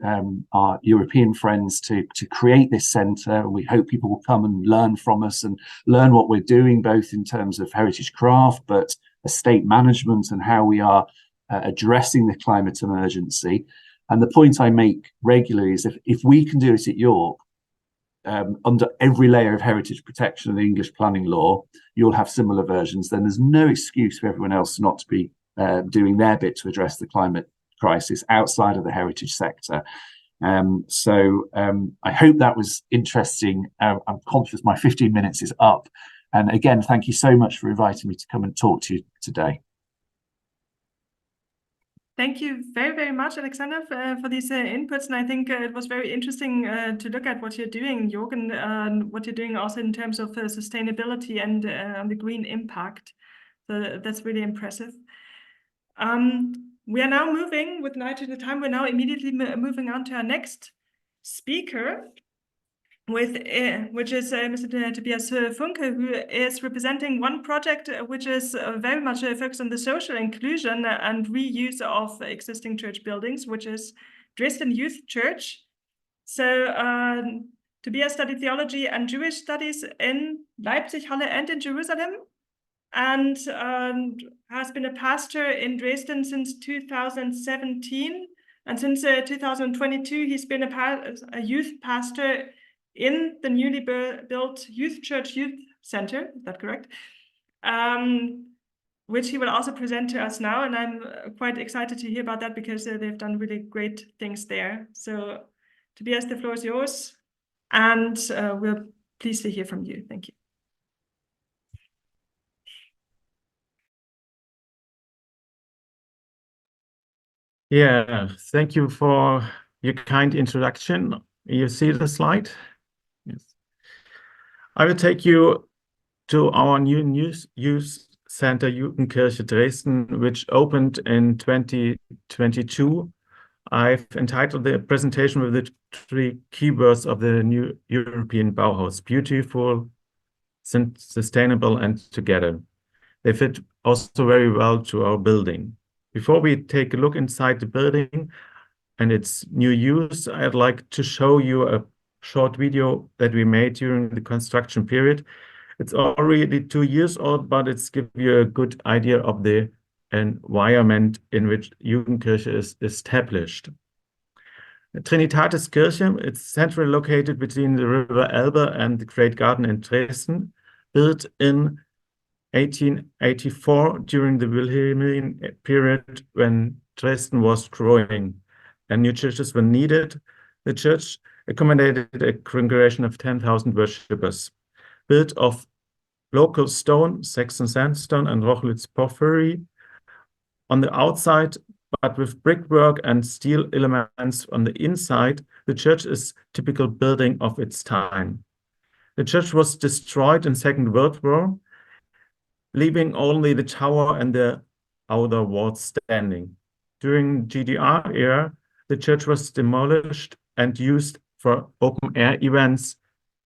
our European friends, to create this centre. We hope people will come and learn from us and learn what we're doing, both in terms of heritage craft, but estate management and how we are addressing the climate emergency. And the point I make regularly is if we can do it at York, under every layer of heritage protection and English planning law, you'll have similar versions, then there's no excuse for everyone else not to be doing their bit to address the climate crisis outside of the heritage sector. So I hope that was interesting. I'm conscious my 15 minutes is up. And again, thank you so much for inviting me to come and talk to you today.
Thank you very, very much, Alexander, for these inputs. And I think it was very interesting to look at what you're doing, Jürgen, and what you're doing also in terms of sustainability and the green impact. So that's really impressive. We are now moving, with an eye to the time, we're now immediately moving on to our next speaker, which is Mr. Tobias Funke, who is representing one project which is very much focused on the social inclusion and reuse of existing church buildings, which is Dresden Youth Church. So Tobias studied theology and Jewish studies in Leipzig, Halle, and in Jerusalem, and has been a pastor in Dresden since 2017. And since 2022, he's been a youth pastor in the newly built Youth Church Youth Center, is that correct? Which he will also present to us now. And I'm quite excited to hear about that because they've done really great things there. So Tobias, the floor is yours. And we're pleased to hear from you. Thank you.
Yeah, thank you for your kind introduction. You see the slide? Yes. I will take you to our new youth center, Jugendkirche Dresden, which opened in 2022. I've entitled the presentation with the 3 keywords of the new European Bauhaus: beautiful, sustainable, and together. They fit also very well to our building. Before we take a look inside the building and its new use, I'd like to show you a short video that we made during the construction period. It's already 2 years old, but it's give you a good idea of the environment in which Jugendkirche is established. Trinitatis Kirche, it's centrally located between the River Elbe and the Great Garden in Dresden, built in 1884 during the Wilhelmine period when Dresden was growing and new churches were needed. The church accommodated a congregation of 10,000 worshippers, built of local stone, Saxon sandstone, and Rochlitz porphyry. On the outside, but with brickwork and steel elements on the inside, the church is typical building of its time. The church was destroyed in Second World War, leaving only the tower and the outer walls standing. During GDR era, the church was demolished and used for open-air events,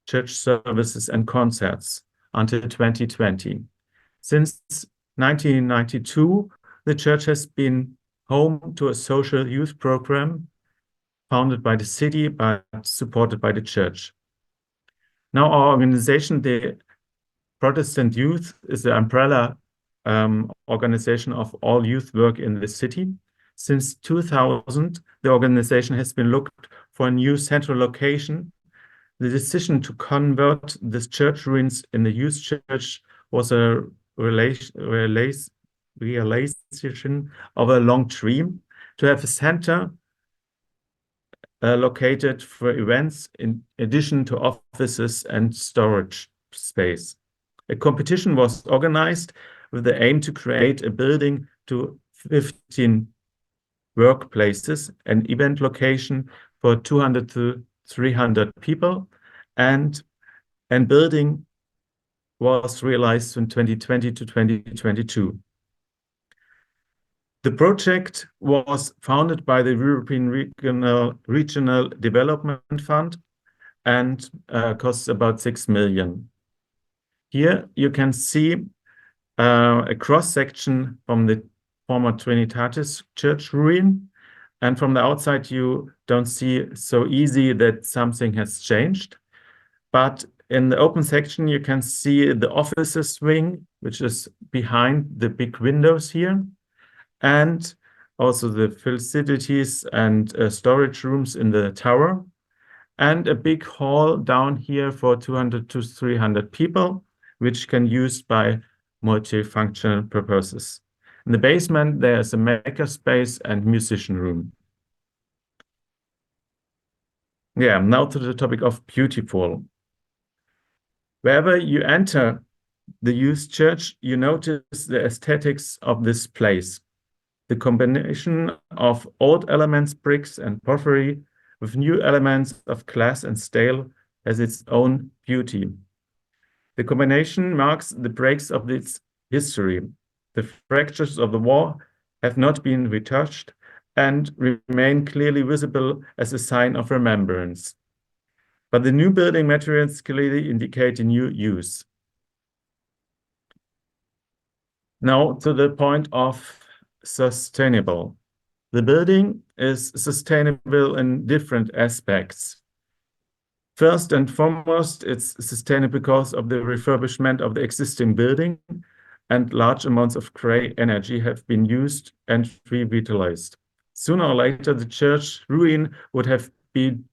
church services, and concerts until 2020. Since 1992, the church has been home to a social youth program founded by the city but supported by the church. Now our organization, the Protestant Youth, is the umbrella organization of all youth work in the city. Since 2000, the organization has been looked for a new central location. The decision to convert the church ruins in the youth church was a realization of a long dream to have a center located for events in addition to offices and storage space. A competition was organized with the aim to create a building to 15 workplaces, an event location for 200 to 300 people, and building was realized from 2020 to 2022. The project was founded by the European Regional Development Fund and costs about 6 million. Here you can see a cross-section from the former Trinitatis Church ruin, and from the outside you don't see so easy that something has changed. But in the open section you can see the offices wing, which is behind the big windows here, and also the facilities and storage rooms in the tower, and a big hall down here for 200 to 300 people, which can be used by multifunctional purposes. In the basement, there's a maker space and musician room. Yeah, now to the topic of beautiful. Wherever you enter the youth church, you notice the aesthetics of this place. The combination of old elements, bricks and porphyry, with new elements of glass and steel has its own beauty. The combination marks the breaks of its history. The fractures of the wall have not been retouched and remain clearly visible as a sign of remembrance. But the new building materials clearly indicate a new use. Now to the point of sustainable. The building is sustainable in different aspects. First and foremost, it's sustainable because of the refurbishment of the existing building, and large amounts of gray energy have been used and revitalized. Sooner or later, the church ruin would have been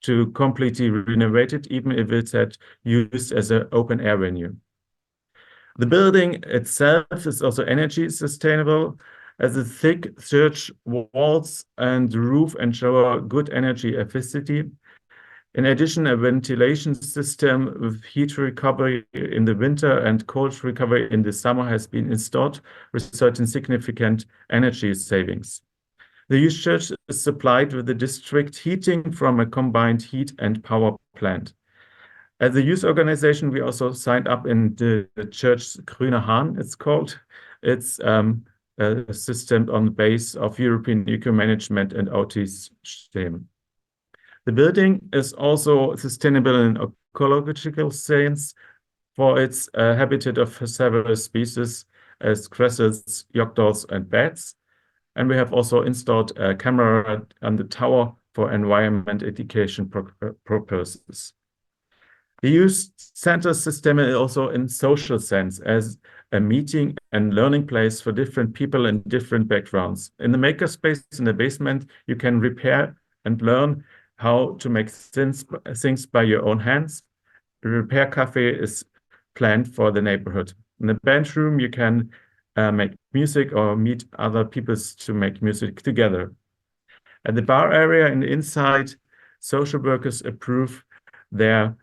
to completely renovated, even if it's had used as an open air venue. The building itself is also energy sustainable, as the thick church walls and the roof ensure good energy efficiency. In addition, a ventilation system with heat recovery in the winter and cold recovery in the summer has been installed, resulting in significant energy savings. The youth church is supplied with the district heating from a combined heat and power plant. As a youth organization, we also signed up in the church Grüner Hahn, it's called. It's a system on the base of European eco-management and autism. The building is also sustainable in ecological sense for its habitat of several species as crescents, yokdals, and bats. And we have also installed a camera on the tower for environment education purposes. The youth center system is also in social sense as a meeting and learning place for different people and different backgrounds. In the makerspace in the basement, you can repair and learn how to make things by your own hands. The repair cafe is planned for the neighborhood. In the band room, you can make music or meet other people to make music together. At the bar area in the inside, social workers approve their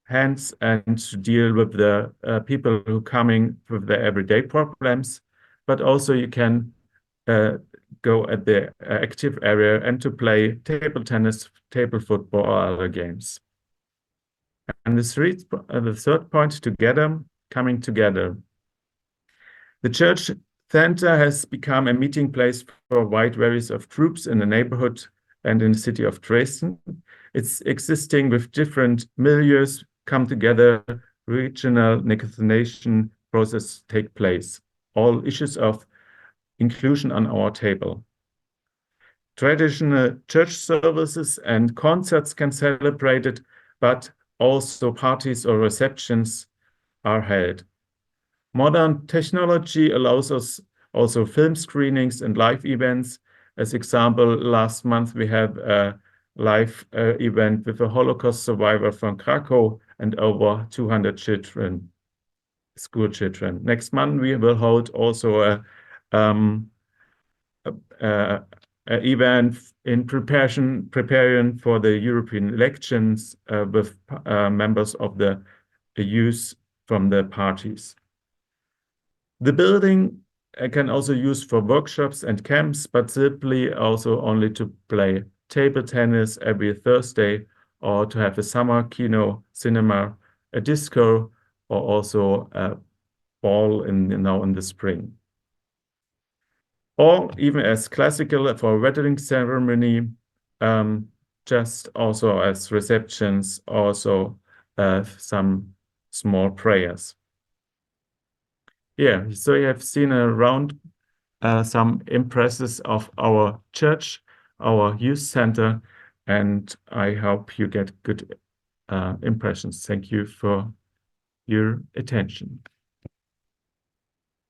hands and to deal with the people who are coming with their everyday problems, but also you can go at the active area and to play table tennis, table football, or other games. And the third point, coming together. The church center has become a meeting place for a wide variety of groups in the neighborhood and in the city of Dresden. It's existing with different milieus come together, regional negotiation process take place. All issues of inclusion on our table. Traditional church services and concerts can celebrate it, but also parties or receptions are held. Modern technology allows us also film screenings and live events. As example, last month we had a live event with a Holocaust survivor from Krakow and over 200 children, school children. Next month we will hold also a event in preparing for the European elections with members of the youth from the parties. The building can also use for workshops and camps, but simply also only to play table tennis every Thursday, or to have a summer kino, cinema, a disco, or also a ball now in the spring. Or even as classical for a wedding ceremony, just also as receptions, also some small prayers. Yeah, so you have seen around some impressions of our church, our youth center, and I hope you get good impressions. Thank you for your attention.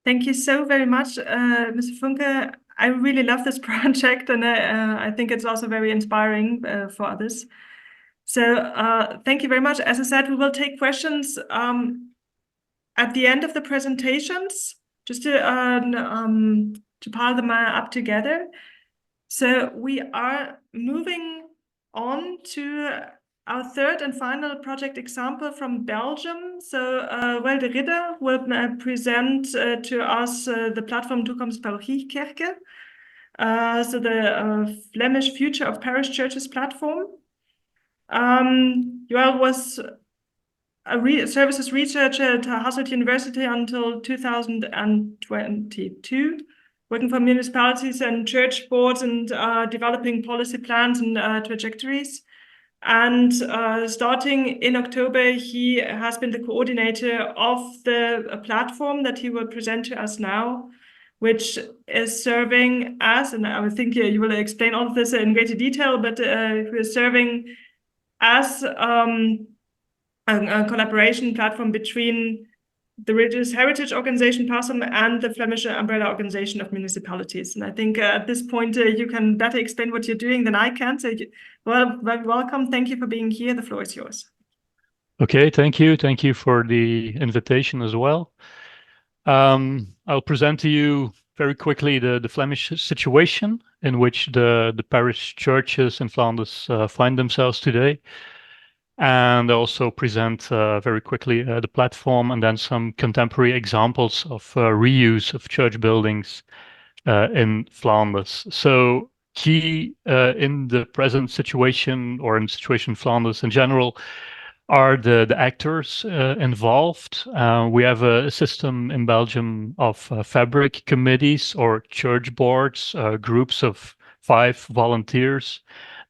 Thank you so very much, Mr. Funke. I really love this project, and I think it's also very inspiring for others. So thank you very much. As I said, we will take questions at the end of the presentations, just to pile them up together. So we are moving on to our third and final project example from Belgium. So Roel de Ridder will present to us the platform Toekomst Parochiekerken, so the Flemish Future of Parish Churches platform. Roel was a services researcher at Hasselt University until 2022, working for municipalities and church boards and developing policy plans and trajectories. And starting in October, he has been the coordinator of the platform that he will present to us now, which is serving as, and I think you will explain all of this in greater detail, but we're serving as a collaboration platform between the Religious Heritage Organization, PASM, and the Flemish Umbrella Organization of Municipalities. And I think at this point, you can better explain what you're doing than I can. So, well, welcome. Thank you for being here. The floor is yours.
Okay, thank you. Thank you for the invitation as well. I'll present to you very quickly the Flemish situation in which the parish churches in Flanders find themselves today. And also present very quickly the platform and then some contemporary examples of reuse of church buildings in Flanders. So key in the present situation, or in the situation in Flanders in general, are the actors involved. We have a system in Belgium of fabric committees or church boards, groups of 5 volunteers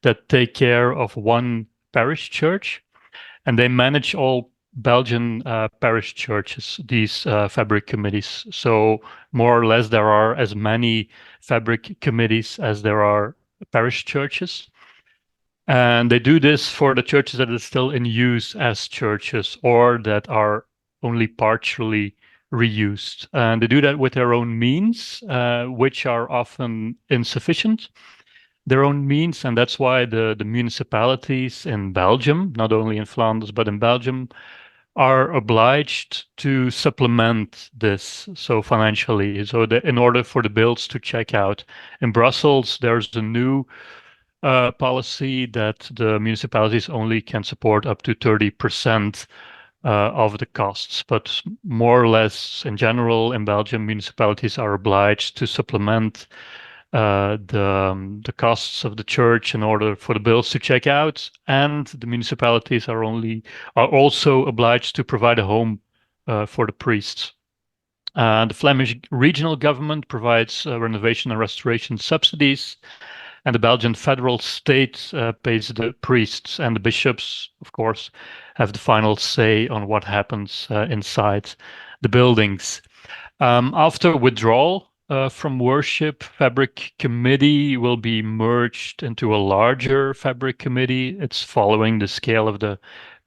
that take care of one parish church, and they manage all Belgian parish churches, these fabric committees. So more or less there are as many fabric committees as there are parish churches. And they do this for the churches that are still in use as churches or that are only partially reused. And they do that with their own means, which are often insufficient. Their own means, and that's why the municipalities in Belgium, not only in Flanders, but in Belgium, are obliged to supplement this so financially. So that in order for the bills to check out. In Brussels, there's a new policy that the municipalities only can support up to 30% of the costs, but more or less in general in Belgium, municipalities are obliged to supplement the costs of the church in order for the bills to check out, and the municipalities are also obliged to provide a home for the priests. The Flemish regional government provides renovation and restoration subsidies, and the Belgian federal state pays the priests, and the bishops, of course, have the final say on what happens inside the buildings. After withdrawal from worship, Fabric Committee will be merged into a larger Fabric Committee. It's following the scale of the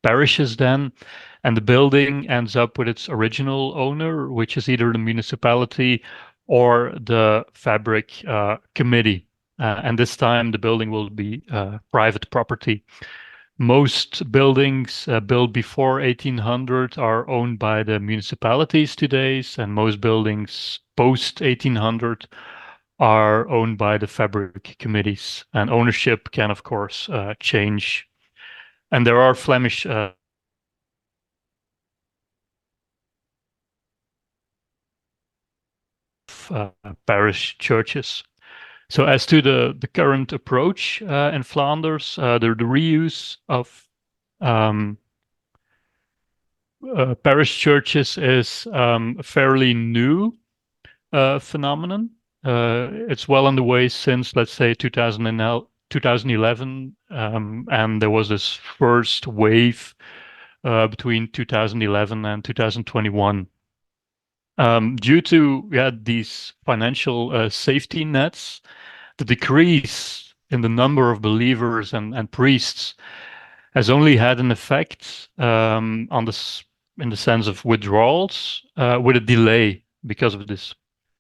parishes then, and the building ends up with its original owner, which is either the municipality or the Fabric Committee. And this time the building will be private property. Most buildings built before 1800 are owned by the municipalities today, and most buildings post 1800 are owned by the Fabric Committees. And ownership can, of course, change. And there are Flemish parish churches. So as to the current approach in Flanders, the reuse of parish churches is a fairly new phenomenon. It's well on the way since, let's say, 2011, and there was this first wave between 2011 and 2021. Due to these financial safety nets, the decrease in the number of believers and priests has only had an effect on this, in the sense of withdrawals, with a delay because of this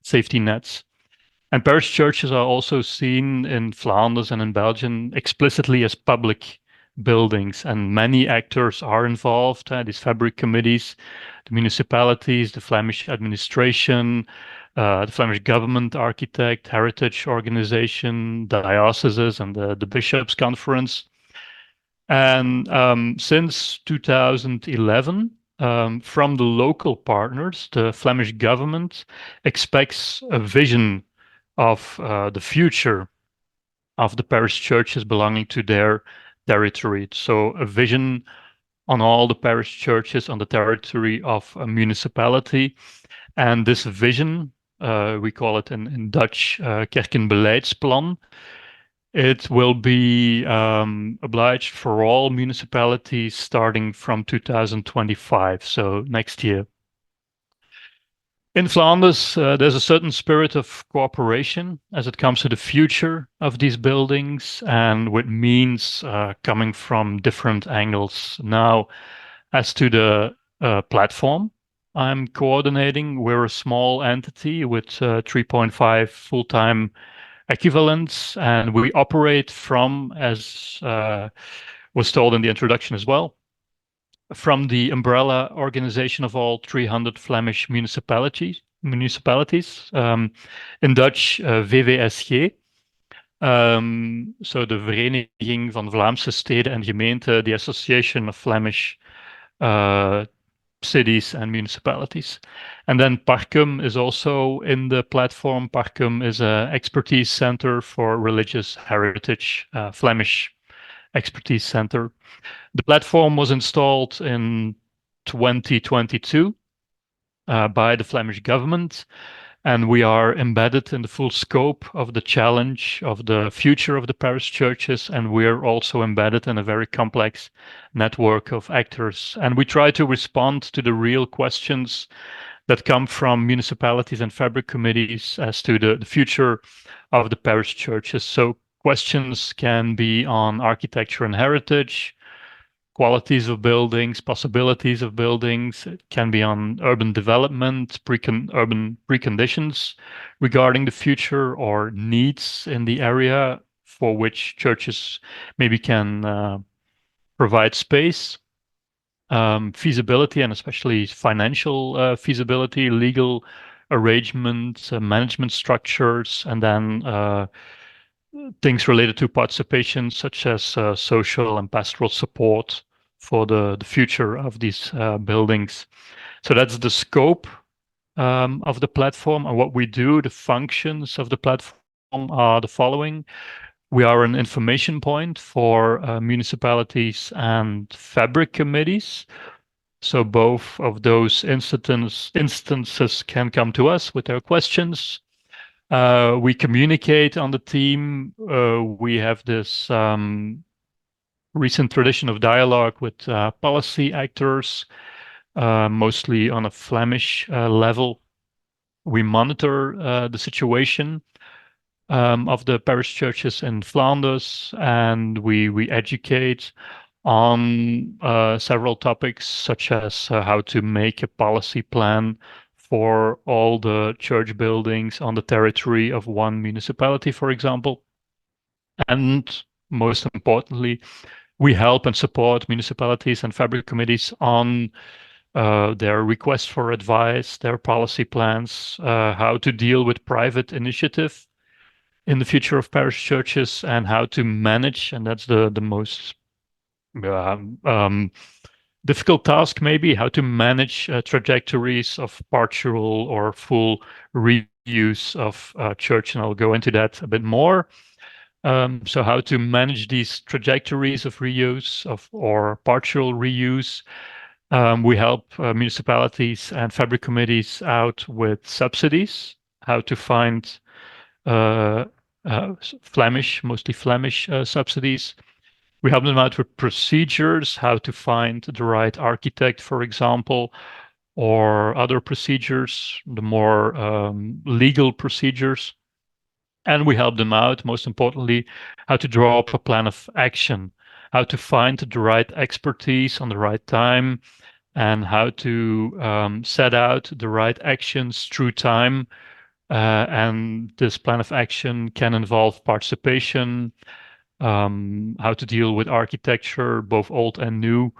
safety nets. And parish churches are also seen in Flanders and in Belgium explicitly as public buildings, and many actors are involved, these Fabric Committees, the municipalities, the Flemish administration, the Flemish government, architect, heritage organization, dioceses, and the bishops' conference. And since 2011, from the local partners, the Flemish government expects a vision of the future of the parish churches belonging to their territory. So a vision on all the parish churches on the territory of a municipality. And this vision, we call it in Dutch, kerkenbeleidsplan. It will be obliged for all municipalities starting from 2025, so next year. In Flanders, there's a certain spirit of cooperation as it comes to the future of these buildings, and with means coming from different angles. Now, as to the platform I'm coordinating, we're a small entity with 3.5 full-time equivalents, and we operate from, as was told in the introduction as well, from the umbrella organization of all 300 Flemish municipalities, in Dutch VWSG. So the Vereniging van Vlaamse Steden en Gemeenten, the Association of Flemish cities and municipalities. And then Parcum is also in the platform. Parcum is an expertise center for religious heritage, Flemish expertise center. The platform was installed in 2022 by the Flemish government, and we are embedded in the full scope of the challenge of the future of the parish churches, and we're also embedded in a very complex network of actors. And we try to respond to the real questions that come from municipalities and Fabric Committees as to the future of the parish churches. So questions can be on architecture and heritage, qualities of buildings, possibilities of buildings. It can be on urban development, urban preconditions regarding the future or needs in the area for which churches maybe can provide space. Feasibility and especially financial feasibility, legal arrangements, management structures, and then things related to participation, such as social and pastoral support for the future of these buildings. So that's the scope of the platform. And what we do, the functions of the platform are the following. We are an information point for municipalities and fabric committees. So both of those instances can come to us with their questions. We communicate on the team. We have this recent tradition of dialogue with policy actors, mostly on a Flemish level. We monitor the situation of the parish churches in Flanders, and we educate on several topics, such as how to make a policy plan for all the church buildings on the territory of one municipality, for example. And most importantly, we help and support municipalities and fabric committees on their requests for advice, their policy plans, how to deal with private initiative in the future of parish churches, and how to manage, and that's the most difficult task, maybe, how to manage trajectories of partial or full reuse of church, and I'll go into that a bit more. So how to manage these trajectories of reuse or partial reuse. We help municipalities and fabric committees out with subsidies, how to find mostly Flemish subsidies. We help them out with procedures, how to find the right architect, for example, or other procedures, the more legal procedures. And we help them out, most importantly, how to draw up a plan of action, how to find the right expertise on the right time, and how to set out the right actions through time. And this plan of action can involve participation, how to deal with architecture, both old and new,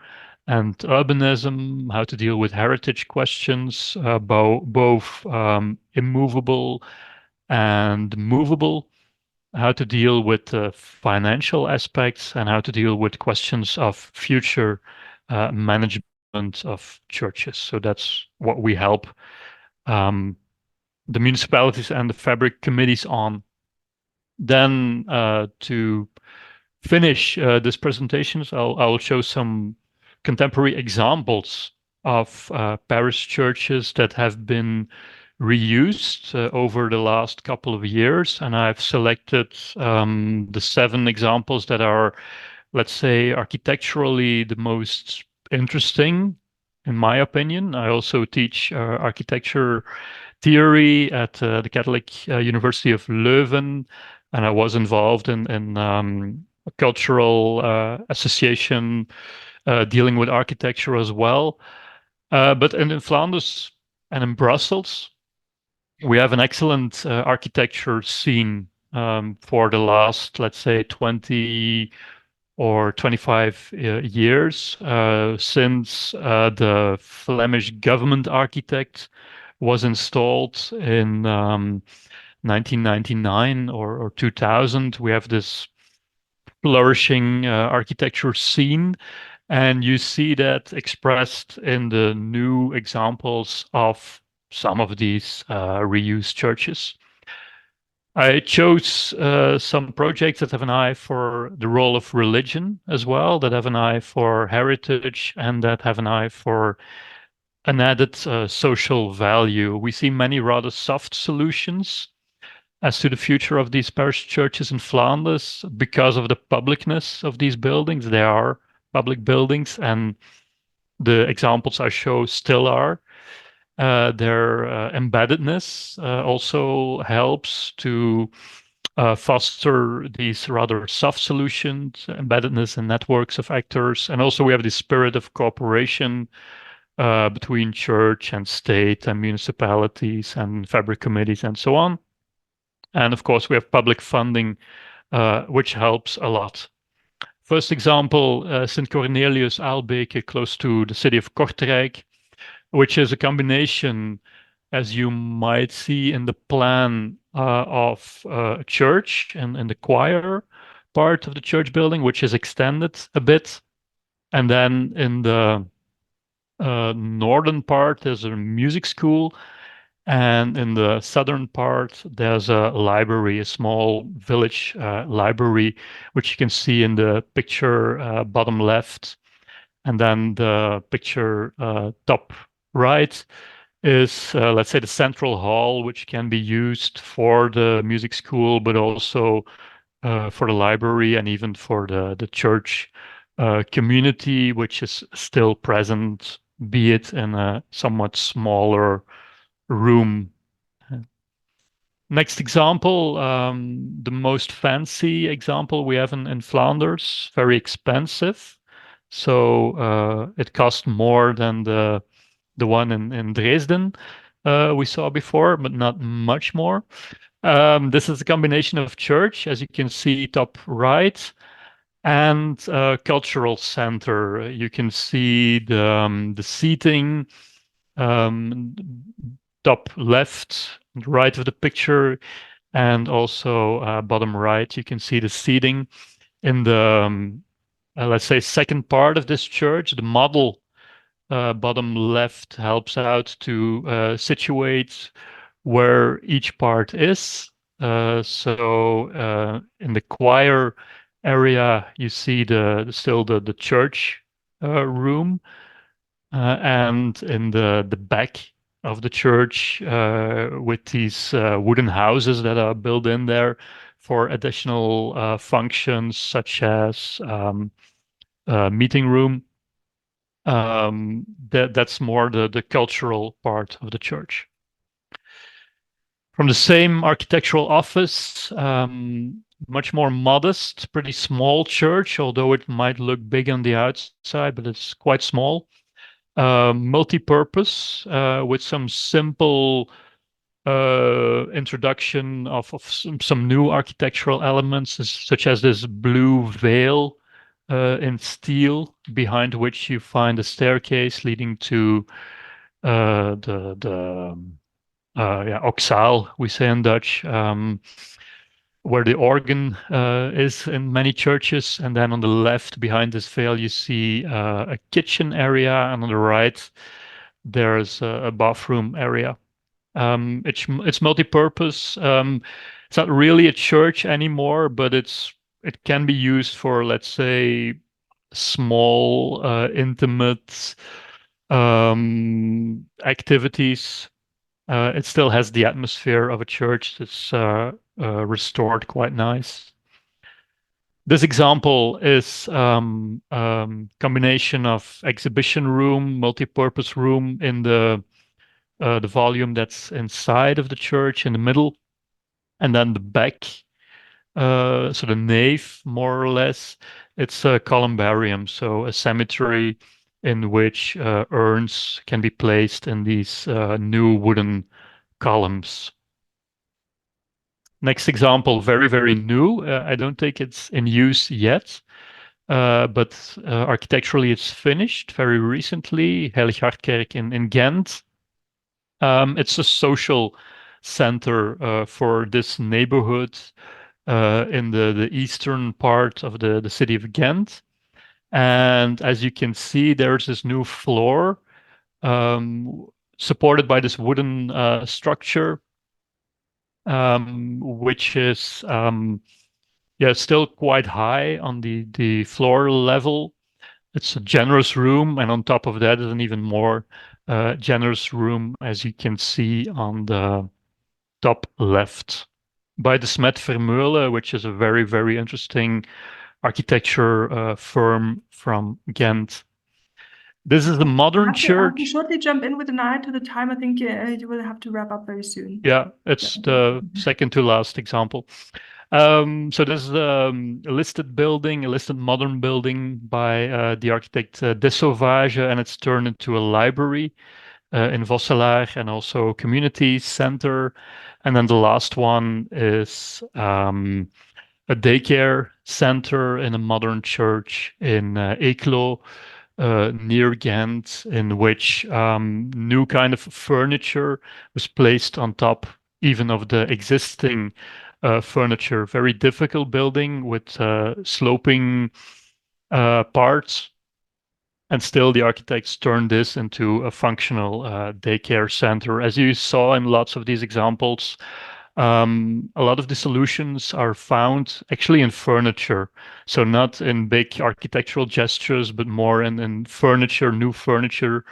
and urbanism, how to deal with heritage questions, both immovable and movable, how to deal with financial aspects, and how to deal with questions of future management of churches. So that's what we help the municipalities and the fabric committees on. Then to finish this presentation, I'll show some contemporary examples of parish churches that have been reused over the last couple of years. And I've selected the 7 examples that are, let's say, architecturally the most interesting, in my opinion. I also teach architecture theory at the Catholic University of Leuven, and I was involved in a cultural association dealing with architecture as well. But in Flanders and in Brussels, we have an excellent architecture scene for the last, let's say, 20 or 25 years, since the Flemish government architect was installed in 1999 or 2000. We have this flourishing architecture scene, and you see that expressed in the new examples of some of these reused churches. I chose some projects that have an eye for the role of religion as well, that have an eye for heritage, and that have an eye for an added social value. We see many rather soft solutions as to the future of these parish churches in Flanders because of the publicness of these buildings. They are public buildings, and the examples I show still are. Their embeddedness also helps to foster these rather soft solutions, embeddedness and networks of actors. And also we have the spirit of cooperation between church and state and municipalities and fabric committees and so on. And of course, we have public funding, which helps a lot. First example, St. Cornelius Aalbeke, close to the city of Kortrijk, which is a combination, as you might see in the plan, of a church and the choir part of the church building, which is extended a bit. And then in the northern part, there's a music school. And in the southern part, there's a library, a small village library, which you can see in the picture bottom left. And then the picture top right is, let's say, the central hall, which can be used for the music school, but also for the library and even for the church community, which is still present, be it in a somewhat smaller room. Next example, the most fancy example we have in Flanders, very expensive. So it cost more than the one in Dresden we saw before, but not much more. This is a combination of church, as you can see top right, and cultural center. You can see the seating top left and right of the picture, and also bottom right, you can see the seating in the, let's say, second part of this church. The model bottom left helps out to situate where each part is. So in the choir area, you see still the church room, and in the back of the church with these wooden houses that are built in there for additional functions, such as meeting room. That's more the cultural part of the church. From the same architectural office, much more modest, pretty small church, although it might look big on the outside, but it's quite small. Multi-purpose with some simple introduction of some new architectural elements, such as this blue veil in steel, behind which you find a staircase leading to the oxaal, we say in Dutch, where the organ is in many churches. And then on the left, behind this veil, you see a kitchen area, and on the right, there's a bathroom area. It's multi-purpose. It's not really a church anymore, but it can be used for, let's say, small, intimate activities. It still has the atmosphere of a church that's restored quite nice. This example is combination of exhibition room, multi-purpose room in the volume that's inside of the church in the middle, and then the back, so the nave, more or less, it's a columbarium, so a cemetery in which urns can be placed in these new wooden columns. Next example, very, very new. I don't think it's in use yet, but architecturally it's finished very recently, Heilig in Ghent. It's a social center for this neighborhood in the eastern part of the city of Ghent. And as you can see, there's this new floor supported by this wooden structure, which is still quite high on the floor level. It's a generous room, and on top of that is an even more generous room, as you can see on the top left, by the Smet Vermeulen, which is a very, very interesting architecture firm from Ghent. This is the modern church.
I can shortly jump in with an eye to the time. I think you will have to wrap up very soon.
Yeah, it's the second to last example. So this is a listed building, a listed modern building by the architect De Sauvage, and it's turned into a library in Vosselaar and also community center. And then the last one is a daycare center in a modern church in Eeklo, near Ghent, in which new kind of furniture was placed on top even of the existing furniture. Very difficult building with sloping parts. And still, the architects turned this into a functional daycare center. As you saw in lots of these examples, a lot of the solutions are found actually in furniture. So not in big architectural gestures, but more in furniture, new furniture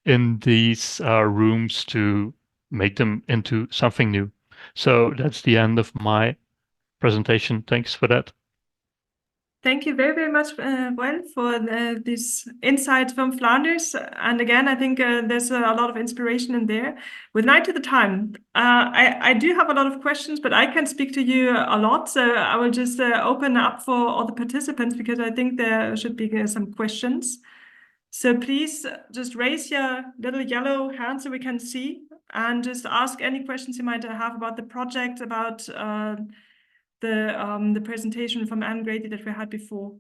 in these rooms to make them into something new. So that's the end of my presentation. Thanks for that.
Thank you very, very much, Roel, for this insight from Flanders. And again, I think there's a lot of inspiration in there. With an eye to the time, I do have a lot of questions, but I can speak to you a lot. So I will just open up for all the participants because I think there should be some questions. So please just raise your little yellow hand so we can see and just ask any questions you might have about the project, about the presentation from Anne Grady that we had before.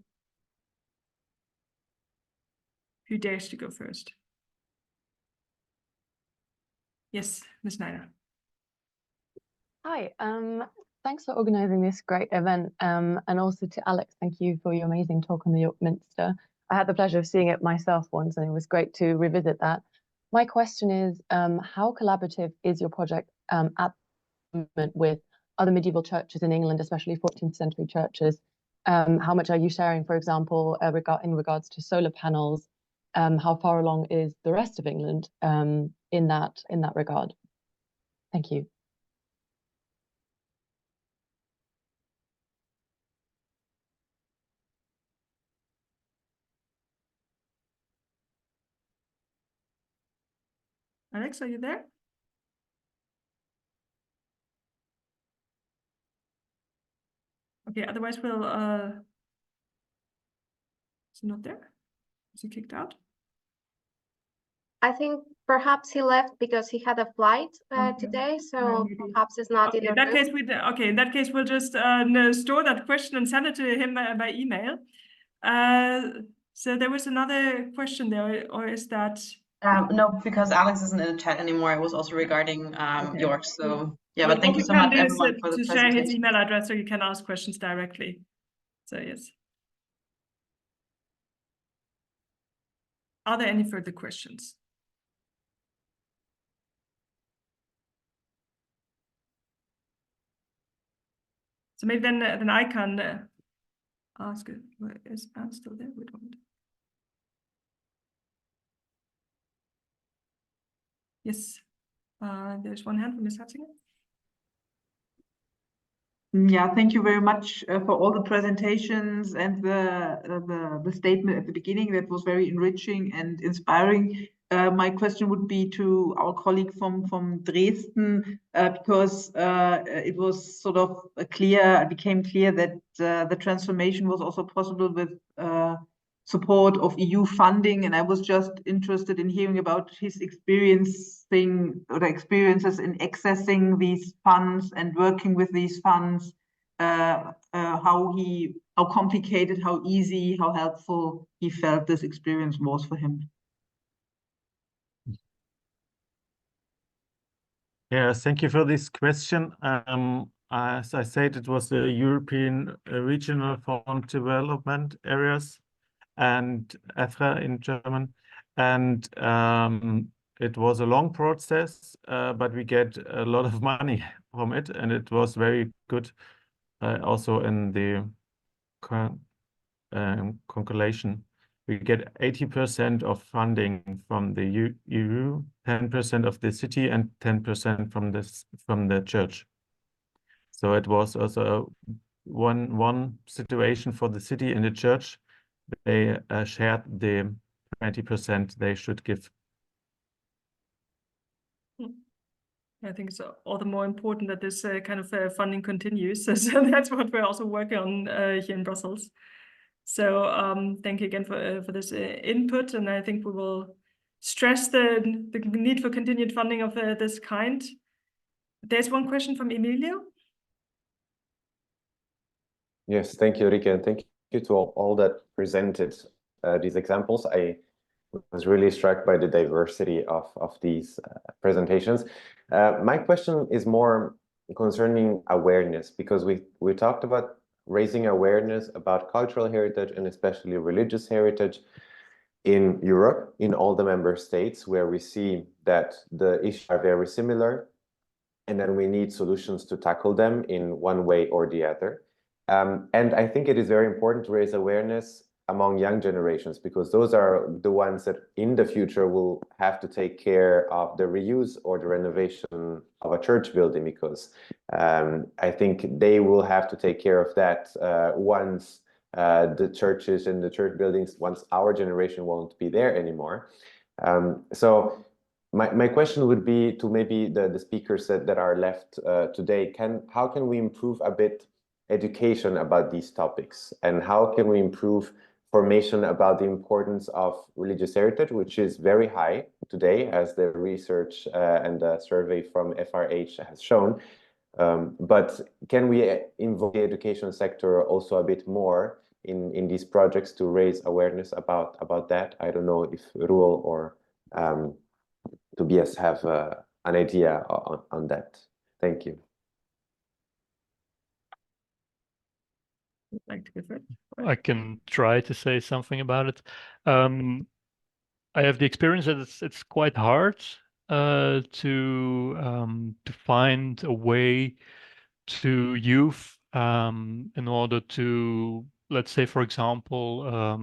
Who dares to go first? Yes, Ms. Snyder.
Hi, thanks for organising this great event, and also to Alex, thank you for your amazing talk on the York Minster. I had the pleasure of seeing it myself once, and it was great to revisit that. My question is, how collaborative is your project at the moment with other medieval churches in England, especially 14th century churches? How much are you sharing, for example, in regards to solar panels? How far along is the rest of England in that regard? Thank you.
Alex, are you there? Okay, otherwise we'll is he not there? Is he kicked out?
I think perhaps he left because he had a flight
Okay.
today, so
Maybe.
perhaps it's not
Okay,
in the
in that
room.
case, in that case, we'll just store that question and send it to him by email. So there was another question there, or is that?
No, because Alex isn't in the chat anymore. It was also regarding
Okay.
York. So yeah,
Well,
but thank
what
you so
we can
much,
do is
everyone, for the
to share his
presentation.
email address so you can ask questions directly. So yes. Are there any further questions? So maybe then I can ask it. Is Anne still there? We don't. Yes. There's one hand from Ms. Hatzinger.
Yeah, thank you very much for all the presentations and the statement at the beginning. That was very enriching and inspiring. My question would be to our colleague from Dresden, because it was sort of it became clear that the transformation was also possible with support of EU funding, and I was just interested in hearing about his experiences in accessing these funds and working with these funds, how complicated, how easy, how helpful he felt this experience was for him.
Yes, thank you for this question. As I said, it was the European Regional Fund Development Areas, and EFRA in German. And it was a long process, but we get a lot of money from it, and it was very good. Also in the calculation, we get 80% of funding from the EU, 10% of the city, and 10% from the church. So it was also one situation for the city and the church. They shared the 20% they should give.
I think it's all the more important that this kind of funding continues. So that's what we're also working on here in Brussels. So thank you again for this input, and I think we will stress the need for continued funding of this kind. There's one question from Emilio.
Yes, thank you, Rike, and thank you to all that presented these examples. I was really struck by the diversity of these presentations. My question is more concerning awareness, because we talked about raising awareness about cultural heritage and especially religious heritage in Europe, in all the member states, where we see that the issues are very similar, and then we need solutions to tackle them in one way or the other. And I think it is very important to raise awareness among young generations, because those are the ones that in the future will have to take care of the reuse or the renovation of a church building, because I think they will have to take care of that once the churches and the church buildings, once our generation won't be there anymore. So my question would be to maybe the speakers that are left today, how can we improve a bit education about these topics, and how can we improve formation about the importance of religious heritage, which is very high today, as the research and the survey from FRH has shown. But can we involve the education sector also a bit more in these projects to raise awareness about that? I don't know if Roel or Tobias have an idea on that. Thank you.
Like to go first?
I can try to say something about it. I have the experience that it's quite hard to find a way to youth in order to, let's say, for example,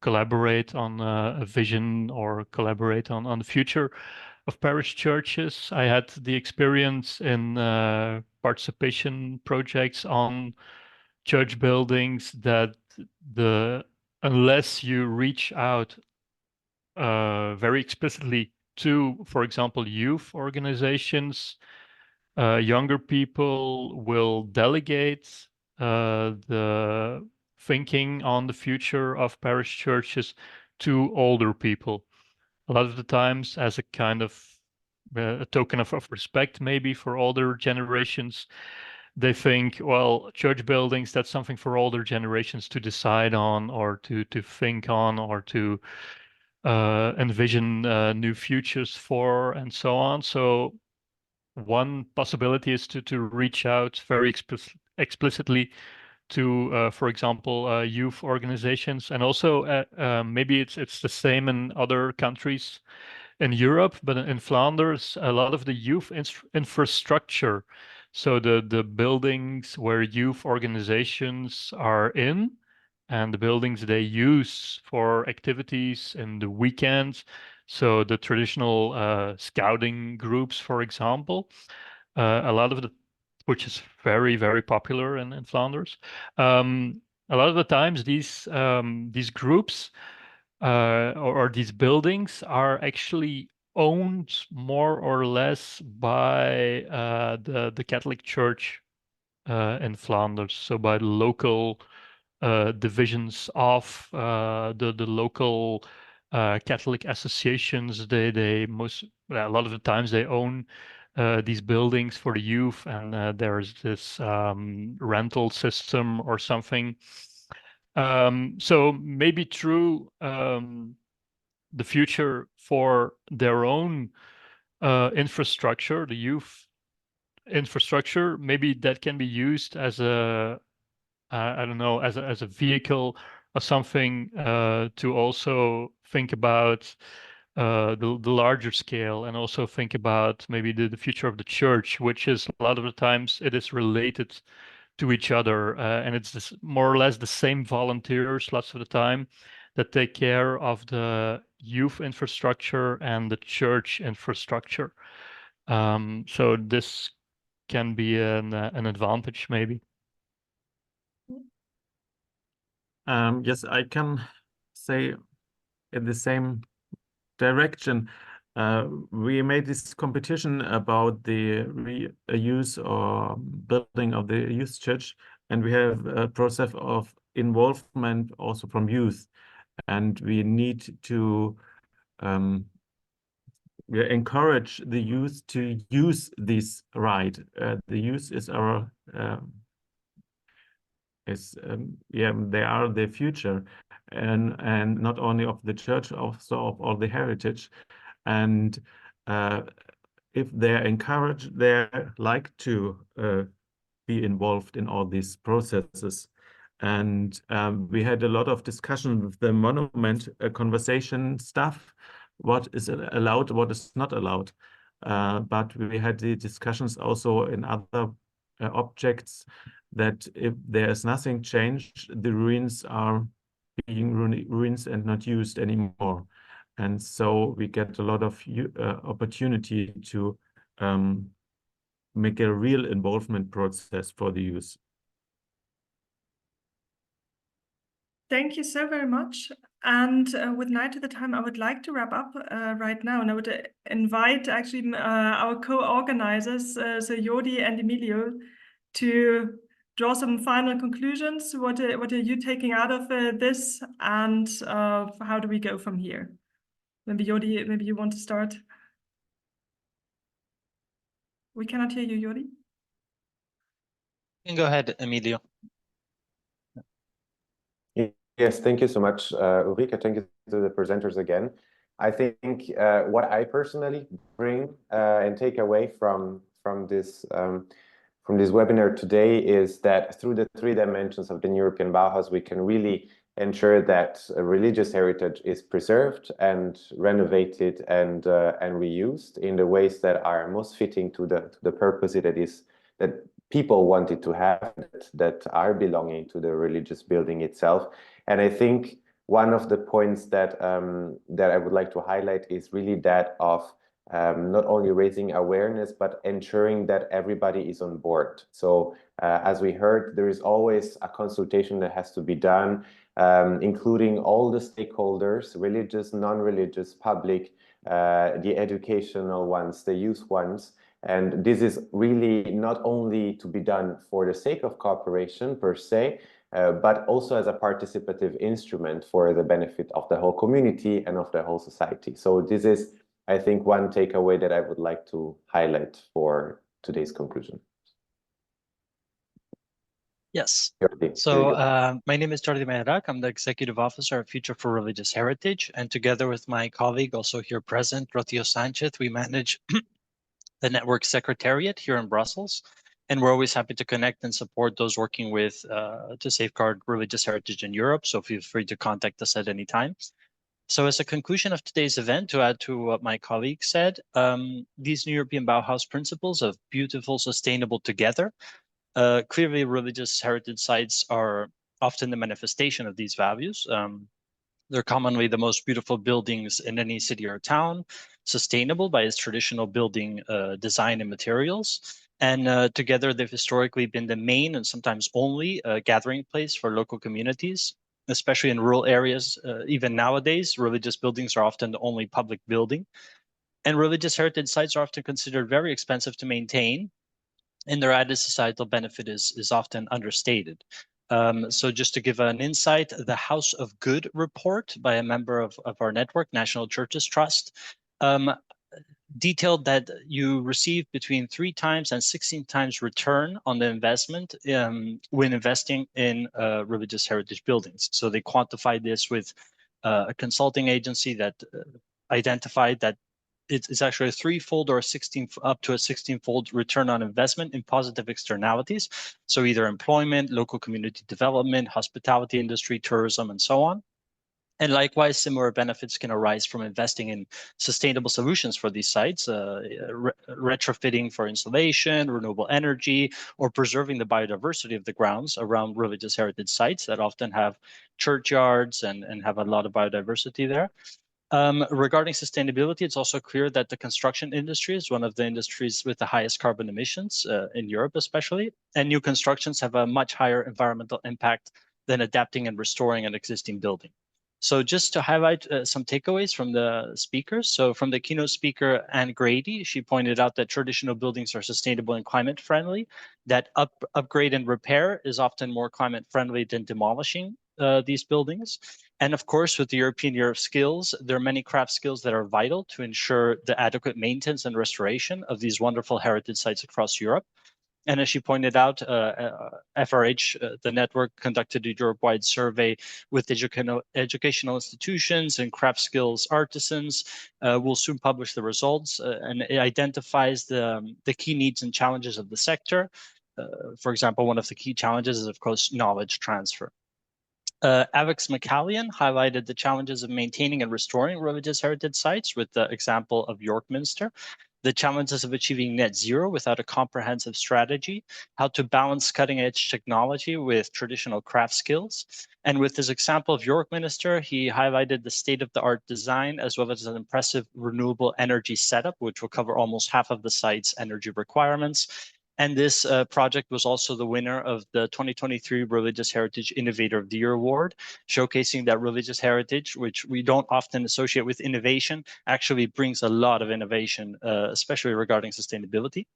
collaborate on a vision or collaborate on the future of parish churches. I had the experience in participation projects on church buildings that unless you reach out very explicitly to, for example, youth organizations, younger people will delegate the thinking on the future of parish churches to older people. A lot of the times, as a kind of a token of respect, maybe for older generations, they think, well, church buildings, that's something for older generations to decide on, or to think on, or to envision new futures for, and so on. So one possibility is to reach out very explicitly to, for example, youth organizations, and also maybe it's the same in other countries in Europe, but in Flanders, a lot of the youth infrastructure, so the buildings where youth organizations are in, and the buildings they use for activities in the weekends, so the traditional scouting groups, for example, a lot of the, which is very, very popular in Flanders. A lot of the times these groups or these buildings are actually owned more or less by the Catholic Church in Flanders, so by the local divisions of the local Catholic associations. A lot of the times they own these buildings for the youth, and there's this rental system or something. So maybe through the future for their own infrastructure, the youth infrastructure, maybe that can be used as a I don't know, as a vehicle or something to also think about the larger scale, and also think about maybe the future of the church, which is a lot of the times it is related to each other, and it's more or less the same volunteers lots of the time that take care of the youth infrastructure and the church infrastructure. So this can be an advantage, maybe.
Yes, I can say in the same direction. we made this competition about the use or building of the youth church, and we have a process of involvement also from youth, and we need to encourage the youth to use this right. The youth is our they are the future, and not only of the church, also of all the heritage. And if they're encouraged, they like to be involved in all these processes. And we had a lot of discussion with the monument conversation stuff, what is allowed, what is not allowed. But we had the discussions also in other objects, that if there's nothing changed, the ruins are being ruins and not used anymore. And so we get a lot of opportunity to make a real involvement process for the youth.
Thank you so very much. And with 9 to the time, I would like to wrap up right now. And I would invite actually our co-organizers, so Jodi and Emilio, to draw some final conclusions. What are you taking out of this, and how do we go from here? Maybe Jodi, maybe you want to start. We cannot hear you, Jodi.
You can go ahead, Emilio.
Yes, thank you so much, Ulrike. Thank you to the presenters again. I think what I personally bring and take away from this webinar today is that through the 3 dimensions of the European Bauhaus, we can really ensure that religious heritage is preserved and renovated and reused in the ways that are most fitting to the purpose that people wanted to have, that are belonging to the religious building itself. And I think one of the points that I would like to highlight is really that of not only raising awareness, but ensuring that everybody is on board. So as we heard, there is always a consultation that has to be done, including all the stakeholders, religious, non-religious, public, the educational ones, the youth ones. And this is really not only to be done for the sake of cooperation per se, but also as a participative instrument for the benefit of the whole community and of the whole society. So this is, I think, one takeaway that I would like to highlight for today's conclusion.
Yes.
Jordi,
So my name is Jordi Meyrak. I'm the Executive Officer of Future for Religious Heritage. And together with my colleague, also here present, Rocío Sanchez, we manage the network secretariat here in Brussels. And we're always happy to connect and support those working with to safeguard religious heritage in Europe. So feel free to contact us at any time. So as a conclusion of today's event, to add to what my colleague said, these new European Bauhaus principles of beautiful, sustainable together, clearly religious heritage sites are often the manifestation of these values. They're commonly the most beautiful buildings in any city or town, sustainable by its traditional building design and materials. And together, they've historically been the main and sometimes only gathering place for local communities, especially in rural areas. Even nowadays, religious buildings are often the only public building. And religious heritage sites are often considered very expensive to maintain, and their added societal benefit is often understated. So just to give an insight, the House of Good report by a member of our network, National Churches Trust, detailed that you receive between 3 times and 16 times return on the investment when investing in religious heritage buildings. So they quantified this with a consulting agency that identified that it's actually a 3-fold or up to a 16-fold return on investment in positive externalities. So either employment, local community development, hospitality industry, tourism, and so on. And likewise, similar benefits can arise from investing in sustainable solutions for these sites, retrofitting for insulation, renewable energy, or preserving the biodiversity of the grounds around religious heritage sites that often have churchyards and have a lot of biodiversity there. Regarding sustainability, it's also clear that the construction industry is one of the industries with the highest carbon emissions in Europe, especially, and new constructions have a much higher environmental impact than adapting and restoring an existing building. So just to highlight some takeaways from the speakers. So from the keynote speaker, Anne Grady, she pointed out that traditional buildings are sustainable and climate friendly, that upgrade and repair is often more climate friendly than demolishing these buildings. And of course, with the European Year of Skills, there are many craft skills that are vital to ensure the adequate maintenance and restoration of these wonderful heritage sites across Europe. And as she pointed out, FRH, the network, conducted a Europe-wide survey with educational institutions and craft skills artisans. We'll soon publish the results, and it identifies the key needs and challenges of the sector. For example, one of the key challenges is, of course, knowledge transfer. Alex McCallion highlighted the challenges of maintaining and restoring religious heritage sites with the example of York Minster, the challenges of achieving net zero without a comprehensive strategy, how to balance cutting-edge technology with traditional craft skills. And with his example of York Minster, he highlighted the state-of-the-art design as well as an impressive renewable energy setup, which will cover almost half of the site's energy requirements. And this project was also the winner of the 2023 Religious Heritage Innovator of the Year Award, showcasing that religious heritage, which we don't often associate with innovation, actually brings a lot of innovation, especially regarding sustainability.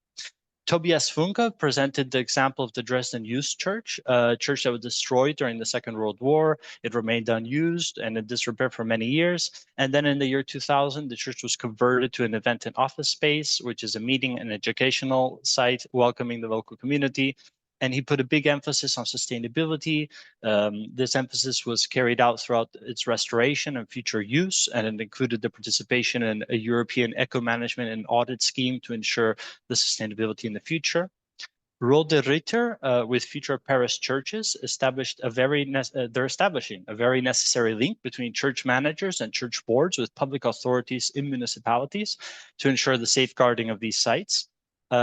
Tobias Funke presented the example of the Dresden Youth Church, a church that was destroyed during the Second World War. It remained unused and in disrepair for many years. And then in the year 2000, the church was converted to an event and office space, which is a meeting and educational site welcoming the local community. And he put a big emphasis on sustainability. This emphasis was carried out throughout its restoration and future use, and it included the participation in a European eco-management and audit scheme to ensure the sustainability in the future. Roel de Ritter, with future Parish churches, they're establishing a very necessary link between church managers and church boards with public authorities in municipalities to ensure the safeguarding of these sites.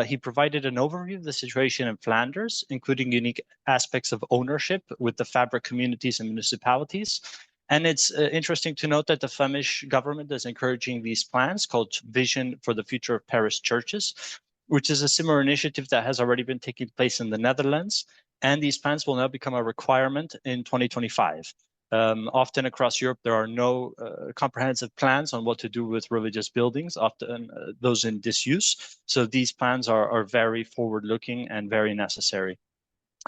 He provided an overview of the situation in Flanders, including unique aspects of ownership with the fabric communities and municipalities. And it's interesting to note that the Flemish government is encouraging these plans called Vision for the Future of Parish Churches, which is a similar initiative that has already been taking place in the Netherlands. And these plans will now become a requirement in 2025. Often across Europe, there are no comprehensive plans on what to do with religious buildings, often those in disuse. So these plans are very forward-looking and very necessary.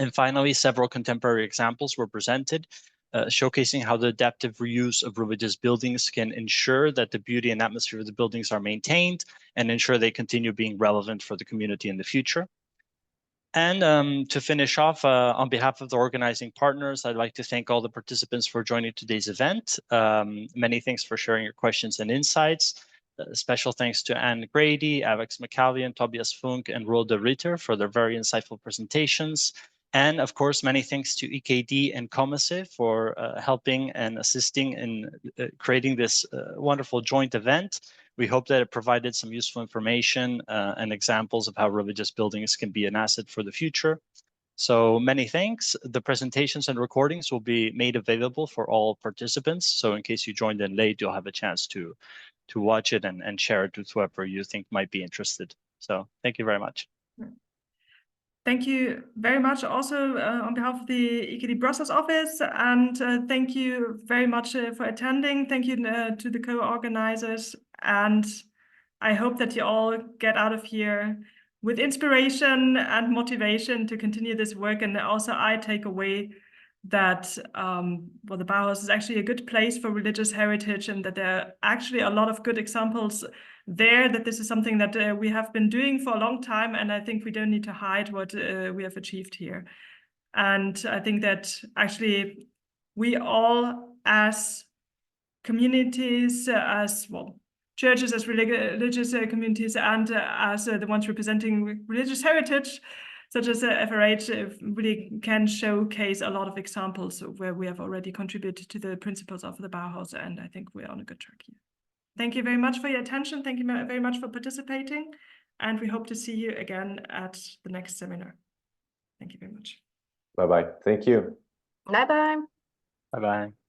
And finally, several contemporary examples were presented, showcasing how the adaptive reuse of religious buildings can ensure that the beauty and atmosphere of the buildings are maintained and ensure they continue being relevant for the community in the future. And to finish off, on behalf of the organizing partners, I'd like to thank all the participants for joining today's event. Many thanks for sharing your questions and insights. Special thanks to Anne Grady, Alex McCallion, Tobias Funke, and Roel de Ritter for their very insightful presentations. And of course, many thanks to EKD and COMECE for helping and assisting in creating this wonderful joint event. We hope that it provided some useful information and examples of how religious buildings can be an asset for the future. So many thanks. The presentations and recordings will be made available for all participants. So in case you joined in late, you'll have a chance to watch it and share it with whoever you think might be interested. So thank you very much.
Thank you very much also on behalf of the EKD Brussels office, and thank you very much for attending. Thank you to the co-organizers, and I hope that you all get out of here with inspiration and motivation to continue this work. And also I take away that well, the Bauhaus is actually a good place for religious heritage, and that there are actually a lot of good examples there, that this is something that we have been doing for a long time, and I think we don't need to hide what we have achieved here. And I think that actually we all as communities, as well, churches, as religious communities, and as the ones representing religious heritage, such as FRH, really can showcase a lot of examples where we have already contributed to the principles of the Bauhaus, and I think we're on a good track here. Thank you very much for your attention. Thank you very much for participating, and we hope to see you again at the next seminar. Thank you very much.
Bye-bye. Thank you.
Bye-bye.
Bye-bye.